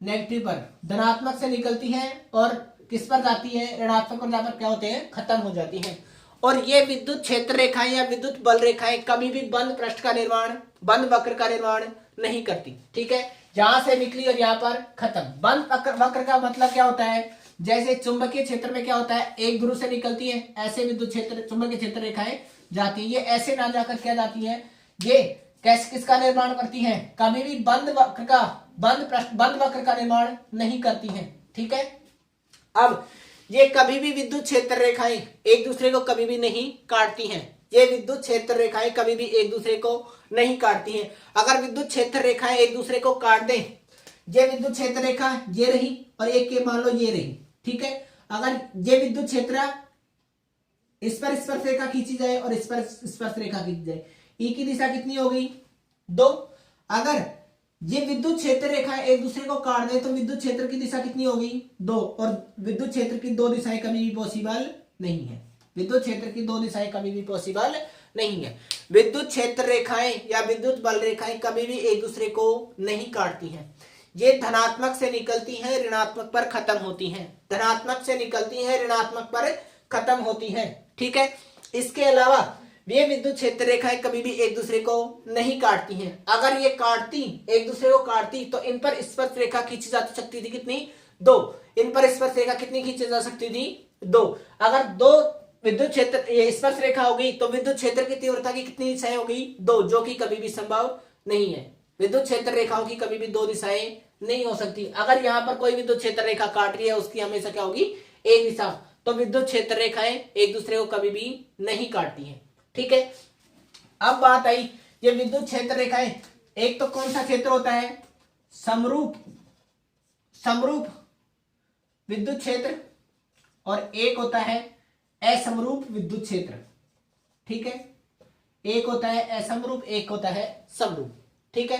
नेगेटिव पर, धनात्मक से निकलती है और किस पर जाती है, ऋणात्मक पर जाकर क्या होते हैं, खत्म हो जाती हैं। और ये विद्युत क्षेत्र रेखाएं या विद्युत बल रेखाएं कभी भी बंद पृष्ठ का निर्माण, बंद वक्र का निर्माण नहीं करती। ठीक है, यहां से निकली और यहाँ पर खत्म। बंद वक्र का मतलब क्या होता है, जैसे चुंबकीय क्षेत्र में क्या होता है, एक ध्रुव से निकलती है, ऐसे विद्युत क्षेत्र चुंबकीय क्षेत्र रेखाएं जाती है, ये ऐसे ना जाकर क्या जाती है, ये कैसे किसका निर्माण करती हैं, कभी भी बंद वक्र का निर्माण नहीं करती हैं। ठीक है, अब ये कभी भी विद्युत क्षेत्र रेखाएं एक दूसरे को कभी भी नहीं काटती हैं। ये विद्युत क्षेत्र रेखाएं कभी भी एक दूसरे को नहीं काटती हैं। अगर विद्युत क्षेत्र रेखाएं एक दूसरे को काट दें, ये विद्युत क्षेत्र रेखा ये रही और एक ये मान लो ये रही। ठीक है, अगर ये विद्युत क्षेत्र इस पर स्पर्श रेखा खींची जाए और इस पर स्पर्श रेखा खींची जाए, ई की दिशा कितनी हो गई, 2। अगर ये विद्युत क्षेत्र रेखाएं एक दूसरे को काट दे तो विद्युत क्षेत्र की दिशा कितनी होगी, 2। और विद्युत क्षेत्र की दो दिशाएं कभी भी पॉसिबल नहीं है, विद्युत क्षेत्र की दो दिशाएं कभी भी पॉसिबल नहीं है। विद्युत क्षेत्र रेखाएं या विद्युत बल रेखाएं कभी भी एक दूसरे को नहीं काटती हैं। ये धनात्मक से निकलती हैं, ऋणात्मक पर खत्म होती हैं, धनात्मक से निकलती हैं, ऋणात्मक पर खत्म होती हैं। ठीक है, इसके अलावा ये विद्युत क्षेत्र रेखाएं कभी भी एक दूसरे को नहीं काटती हैं। अगर ये काटती, एक दूसरे को काटती, तो इन पर स्पर्श रेखा खींची जा सकती थी कितनी, 2। इन पर स्पर्श रेखा कितनी खींची जा सकती थी, 2। अगर 2 विद्युत क्षेत्र स्पर्श रेखा होगी तो विद्युत क्षेत्र की तीव्रता की कितनी दिशाएं होगी, 2, जो कि कभी भी संभव नहीं है। विद्युत क्षेत्र रेखाओं की कभी भी 2 दिशाएं नहीं हो सकती। अगर यहाँ पर कोई विद्युत क्षेत्र रेखा काट रही है, उसकी हमेशा क्या होगी, एक दिशा। तो विद्युत क्षेत्र रेखाएं एक दूसरे को कभी भी नहीं काटती हैं। ठीक है, अब बात आई ये विद्युत क्षेत्र रेखाएं, एक तो कौन सा क्षेत्र होता है, समरूप विद्युत क्षेत्र, और एक होता है असमरूप विद्युत क्षेत्र। ठीक है, एक होता है असमरूप, एक होता है समरूप। ठीक है,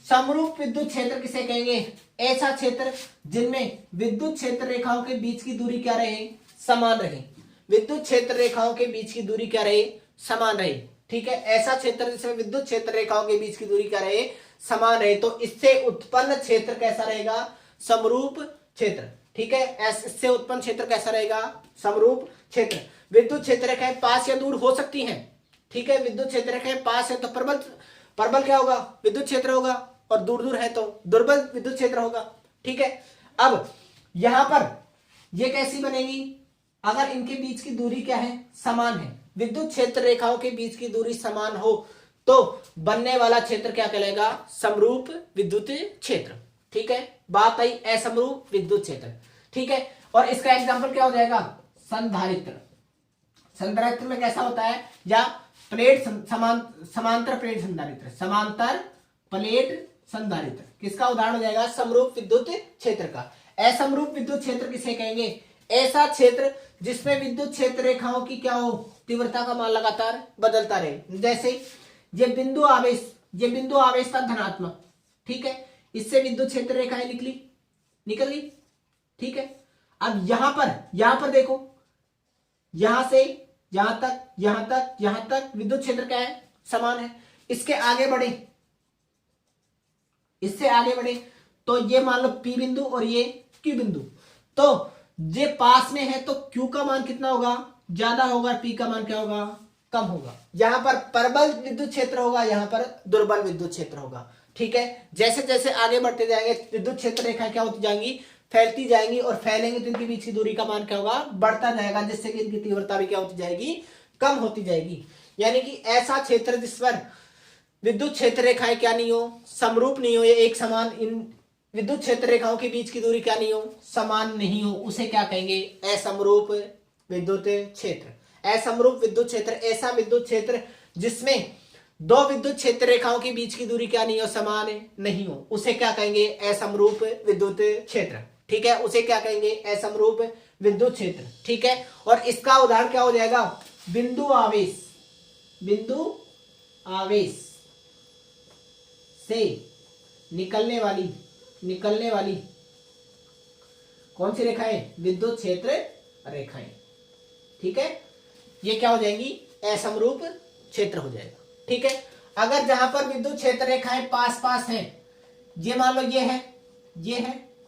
समरूप विद्युत क्षेत्र किसे कहेंगे, ऐसा क्षेत्र जिनमें विद्युत क्षेत्र रेखाओं के बीच की दूरी क्या रहे, समान रहे। विद्युत क्षेत्र रेखाओं के बीच की दूरी क्या रहे, समान रहे। ठीक है, ऐसा क्षेत्र जिसमें विद्युत क्षेत्र रेखाओं के बीच की दूरी क्या रहे, समान रहे, तो इससे उत्पन्न क्षेत्र कैसा रहेगा, समरूप क्षेत्र। ठीक है, इससे उत्पन्न क्षेत्र कैसा रहेगा, समरूप क्षेत्र। विद्युत क्षेत्र रेखाएं पास या दूर हो सकती हैं। ठीक है, विद्युत क्षेत्र रेखाएं पास है तो प्रबल क्या होगा, विद्युत क्षेत्र होगा, और दूर दूर है तो दुर्बल विद्युत क्षेत्र होगा। ठीक है, अब यहां पर ये कैसी बनेगी, अगर इनके बीच की दूरी क्या है, समान है, विद्युत क्षेत्र रेखाओं के बीच की दूरी समान हो तो बनने वाला क्षेत्र क्या कहलाएगा, समरूप विद्युत क्षेत्र। ठीक है, बात आई असमरूप विद्युत क्षेत्र। ठीक है, और इसका एग्जांपल क्या हो जाएगा, संधारित्र। संधारित्र में कैसा होता है, या प्लेट समांतर प्लेट संधारित्र, समांतर प्लेट संधारित्र किसका उदाहरण हो जाएगा, समरूप विद्युत क्षेत्र का। असमरूप विद्युत क्षेत्र किसे कहेंगे, ऐसा क्षेत्र जिसमें विद्युत क्षेत्र रेखाओं की क्या हो, तीव्रता का मान लगातार बदलता रहे। जैसे ये बिंदु आवेश था धनात्मक। ठीक है, इससे विद्युत क्षेत्र रेखाएं निकल गई। ठीक है, अब यहां पर देखो, यहां से यहां तक विद्युत क्षेत्र क्या है, समान है। इससे आगे बढ़े तो ये मान लो P बिंदु और ये Q बिंदु, तो जे पास में है तो Q का मान कितना होगा, ज्यादा होगा, P का मान क्या होगा, कम होगा। यहां पर प्रबल विद्युत क्षेत्र होगा, यहां पर दुर्बल विद्युत क्षेत्र होगा। ठीक है, जैसे जैसे आगे बढ़ते जाएंगे विद्युत क्षेत्र रेखा क्या होती जाएंगी, फैलती जाएंगी, और फैलेंगे तो इनके बीच की दूरी का मान क्या होगा, बढ़ता जाएगा, जिससे कि इनकी तीव्रता भी क्या होती जाएगी, कम होती जाएगी। यानी कि ऐसा क्षेत्र जिस पर विद्युत क्षेत्र रेखाएं क्या नहीं हो, समरूप नहीं हो, या एक समान, इन विद्युत क्षेत्र रेखाओं के बीच की दूरी क्या नहीं हो, समान नहीं हो, उसे क्या कहेंगे, असमरूप विद्युत क्षेत्र। असमरूप विद्युत क्षेत्र ऐसा विद्युत क्षेत्र जिसमें दो विद्युत क्षेत्र रेखाओं के बीच की दूरी क्या नहीं हो, समान नहीं हो, उसे क्या कहेंगे, असमरूप विद्युत क्षेत्र। ठीक है, उसे क्या कहेंगे, असमरूप विद्युत क्षेत्र। ठीक है, और इसका उदाहरण क्या हो जाएगा, बिंदु आवेश, बिंदु आवेश से निकलने वाली कौन सी रेखाएं, विद्युत क्षेत्र रेखाएं। ठीक है, ये क्या हो जाएंगी, असमरूप क्षेत्र हो जाएगा। ठीक है, अगर जहां पर विद्युत क्षेत्र रेखाएं पास पास हैं, ये मान लो ये है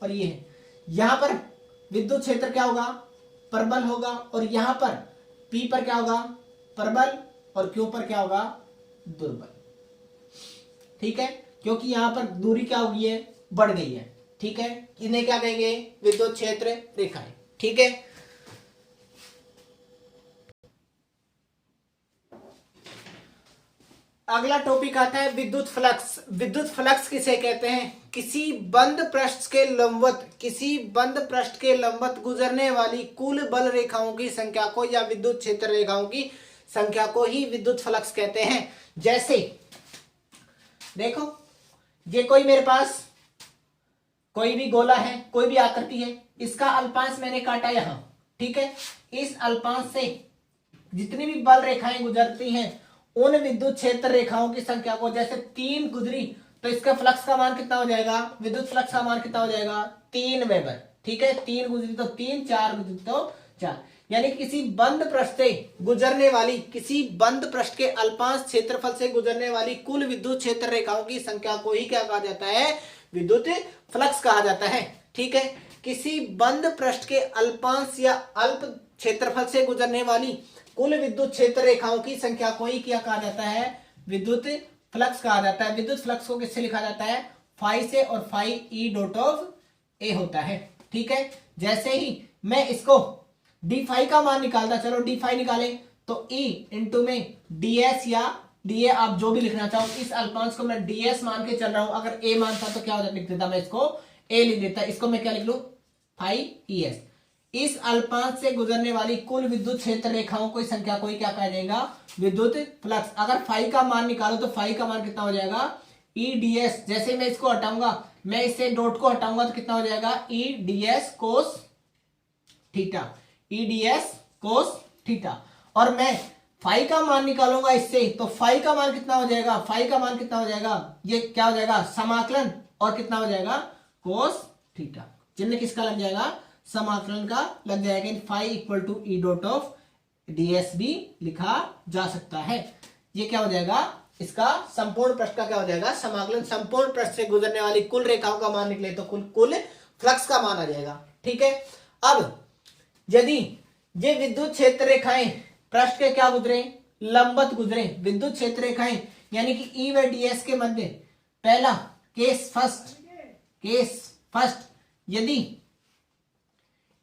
और ये है, यहां पर विद्युत क्षेत्र क्या होगा, प्रबल होगा, और यहां पर P पर क्या होगा, प्रबल, और Q पर क्या होगा, दुर्बल। ठीक है, क्योंकि यहां पर दूरी क्या होगी है, बढ़ गई है। ठीक है, इन्हें क्या कहेंगे, विद्युत क्षेत्र रेखाएं। ठीक है, अगला टॉपिक आता है विद्युत फ्लक्स। विद्युत फ्लक्स किसे कहते हैं, किसी बंद पृष्ठ के लंबवत गुजरने वाली कुल बल रेखाओं की संख्या को, या विद्युत क्षेत्र रेखाओं की संख्या को ही विद्युत फ्लक्स कहते हैं। जैसे देखो, ये कोई मेरे पास कोई भी गोला है, कोई भी आकृति है, इसका अल्पांश मैंने काटा यहां। ठीक है, इस अल्पांश से जितनी भी बल रेखाएं गुजरती हैं, उन विद्युत क्षेत्र रेखाओं की संख्या को, जैसे 3 गुजरी तो इसका फ्लक्स का मान कितना हो जाएगा, विद्युत फ्लक्स का मान कितना हो जाएगा, 3 वेबर। ठीक है, 3 गुजरी तो 3, 4 गुजरी तो 4। यानी किसी बंद पृष्ठ से गुजरने वाली, किसी बंद पृष्ठ के अल्पांश क्षेत्रफल से गुजरने वाली कुल विद्युत क्षेत्र रेखाओं की संख्या को ही क्या कहा जाता है, विद्युत फ्लक्स कहा जाता है। ठीक है, किसी बंद पृष्ठ के अल्पांश या अल्प क्षेत्रफल से गुजरने वाली कुल विद्युत क्षेत्र रेखाओं की संख्या को ही क्या कहा जाता है, विद्युत फ्लक्स कहा जाता है। विद्युत फ्लक्स को किससे लिखा जाता है, फाई से, और फाई ई डॉट ऑफ ए होता है। ठीक है, जैसे ही मैं इसको डी फाई का मान निकालता, चलो डी फाई निकाले, तो ई इंटू में डीएस या डीए, आप जो भी लिखना चाहो, इस अल्पांश को मैं डीएस मान के चल रहा हूं, अगर ए मानता तो क्या हो जाता, लिख देता मैं इसको ए लिख देता, इसको मैं क्या लिख लू, फाई ई एस। इस अल्पांश से गुजरने वाली कुल विद्युत क्षेत्र रेखाओं की संख्या को ही क्या कहा जाएगा, विद्युत फ्लक्स। अगर फाई का मान निकालो तो फाई का मान कितना हो जाएगा, ई डीएस। जैसे मैं इसको हटाऊंगा, मैं इससे डॉट को हटाऊंगा तो कितना हो जाएगा, ई डीएस कोस थीटा, ई डीएस कोस थीटा। और मैं फाई का मान निकालूंगा इससे, तो फाई का मान कितना हो जाएगा, फाई का मान कितना हो जाएगा, ये क्या हो जाएगा, समाकलन, और कितना हो जाएगा, कोस थीटा। चिन्ह किसका लग जाएगा, समाकलन का लग जाएगा। Phi equal to E dot of DS भी लिखा जा सकता है। ये क्या हो जाएगा, इसका संपूर्ण पृष्ठ का क्या हो जाएगा, समाकलन। संपूर्ण पृष्ठ से गुजरने वाली कुल रेखाओं का मान निकले तो कुल फ्लक्स का मान आ जाएगा। ठीक है, अब यदि ये विद्युत क्षेत्र रेखाएं पृष्ठ के क्या गुजरे, लंबवत गुजरे, विद्युत क्षेत्र रेखाएं, यानी कि ई व डीएस के मध्य, पहला केस फर्स्ट, यदि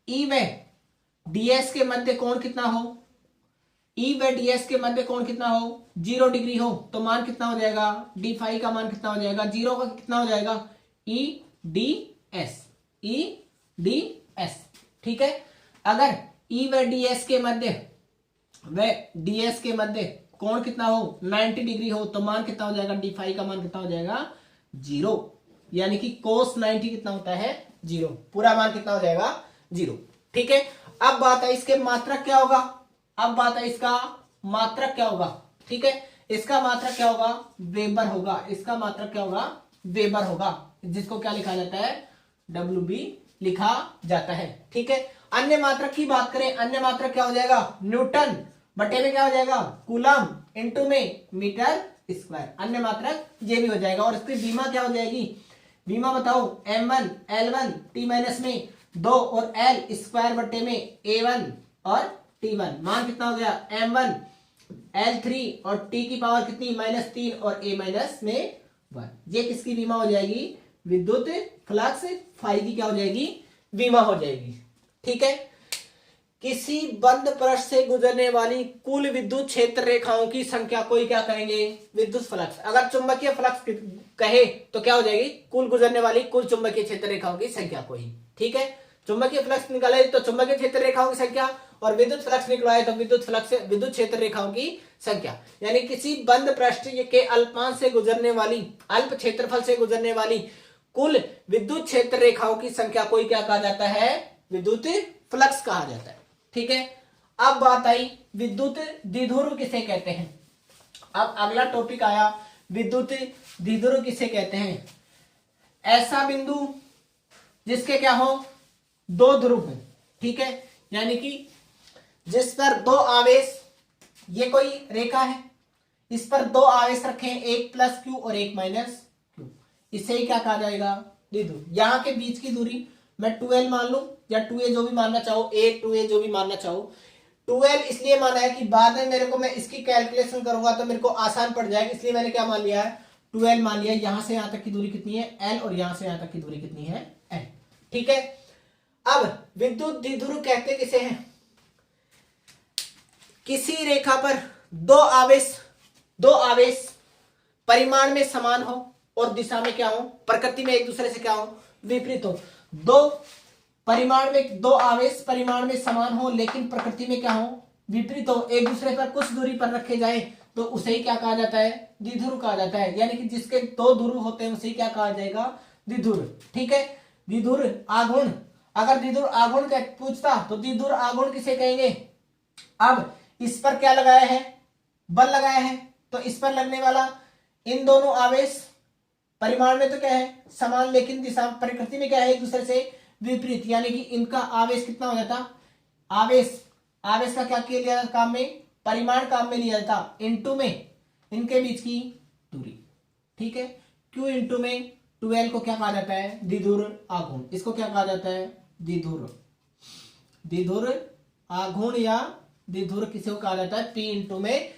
ई व डीएस के मध्य कोण कितना हो, ई व डीएस के मध्य कोण कितना हो, 0 डिग्री हो, तो मान कितना हो जाएगा, डी फाई का मान कितना हो जाएगा, 0 का कितना हो जाएगा, E D S, E D S. ठीक है, अगर ई व डीएस के मध्य कोण कितना हो, 90 डिग्री हो, तो मान कितना हो जाएगा, डी फाई का मान कितना हो जाएगा, 0। यानी कि कोस 90 कितना होता है, 0। पूरा मान कितना हो जाएगा, 0। ठीक है, अब बात है इसके मात्रक क्या होगा, अब बात है इसका मात्रक क्या होगा। ठीक है, इसका मात्रक क्या होगा, वेबर होगा। इसका मात्रक क्या होगा, वेबर होगा, जिसको क्या लिखा जाता है, WB लिखा जाता है। ठीक है, अन्य मात्रक की बात करें, अन्य मात्रक क्या हो जाएगा, न्यूटन बटे में क्या हो जाएगा, कूलम इनटू में मीटर स्क्वायर। अन्य मात्रक ये भी हो जाएगा। और इसकी बीमा क्या हो जाएगी, बीमा बताओ, M1 L1 T- में 2 और L स्क्वायर बटे में A1 और T1, मान कितना हो गया M1 L3 और T की पावर कितनी -3 और A माइनस में 1। ये किसकी विमा हो जाएगी, विद्युत फ्लक्स फाई की क्या हो जाएगी, विमा हो जाएगी। ठीक है, किसी बंद पृष्ठ से गुजरने वाली कुल विद्युत क्षेत्र रेखाओं की संख्या को क्या करेंगे, विद्युत फ्लक्स। अगर चुंबकीय फ्लक्स कहे तो क्या हो जाएगी, कुल गुजरने वाली कुल चुंबकीय क्षेत्र रेखाओं की संख्या को ही। ठीक है, चुंबकीय फ्लक्स निकाले तो चुंबकीय क्षेत्र रेखाओं की संख्या, और विद्युत फ्लक्स निकलवाए तो विद्युत फ्लक्स विद्युत क्षेत्र रेखाओं की संख्या। यानी किसी बंद पृष्ठ के अल्पांश से गुजरने वाली, अल्प क्षेत्रफल से गुजरने वाली कुल विद्युत क्षेत्र रेखाओं की संख्या को क्या कहा जाता है, विद्युत फ्लक्स कहा जाता है। ठीक है, अब बात आई विद्युत द्विध्रुव किसे कहते हैं। अब अगला टॉपिक आया विद्युत द्विध्रुव किसे कहते हैं, ऐसा बिंदु जिसके क्या हो, दो ध्रुव हो। ठीक है, यानी कि जिस पर दो आवेश, ये कोई रेखा है, इस पर दो आवेश रखे हैं, एक प्लस क्यू और एक माइनस क्यू, इसे ही क्या कहा जाएगा, द्विध्रुव। यहां के बीच की दूरी मैं 2L मान लूं या 2A जो भी मानना चाहो, 2A जो भी मानना चाहो। 2L इसलिए माना है कि बाद में मेरे को मैं इसकी कैलकुलेशन करूंगा तो मेरे को आसान पड़ जाएगा, इसलिए मैंने क्या मान लिया है, 2L मान लिया। यहां से यहां तक की दूरी कितनी है, L, और यहां से यहां तक की दूरी कितनी है, L। ठीक है, अब विद्युत द्विध्रुव कहते किसे हैं, किसी रेखा पर दो आवेश परिमाण में समान हो और दिशा में क्या हो, प्रकृति में एक दूसरे से क्या हो, विपरीत हो। दो परिमाण में, दो आवेश परिमाण में समान हो लेकिन प्रकृति में क्या हो, विपरीत हो, एक दूसरे पर कुछ दूरी पर रखे जाए तो उसे ही क्या कहा जाता है, द्विध्रुव कहा जाता है। यानी कि जिसके दो ध्रुव होते हैं उसे क्या कहा जाएगा, द्विध्रुव। ठीक है, द्विध्रुव आघूर्ण, अगर द्विध्रुव आघूर्ण का पूछता तो द्विध्रुव आघूर्ण किसे कहेंगे। अब इस पर क्या लगाया है, बल लगाया है, तो इस पर लगने वाला इन दोनों आवेश परिमाण में तो क्या है समान, लेकिन दिशा प्रकृति में क्या है, एक दूसरे से विपरीत। यानी कि इनका आवेश कितना हो जाता, आवेश का क्या किया जाता काम में, परिमाण काम में लिया जाता, इनटू में इनके बीच की दूरी। ठीक है, क्यू इनटू में 2L को क्या कहा जाता है, द्विध्रुव आघूर्ण। इसको क्या कहा जाता है, द्विध्रुव आघूर्ण, या द्विध्रुव किसे कहा जाता है, P इनटू में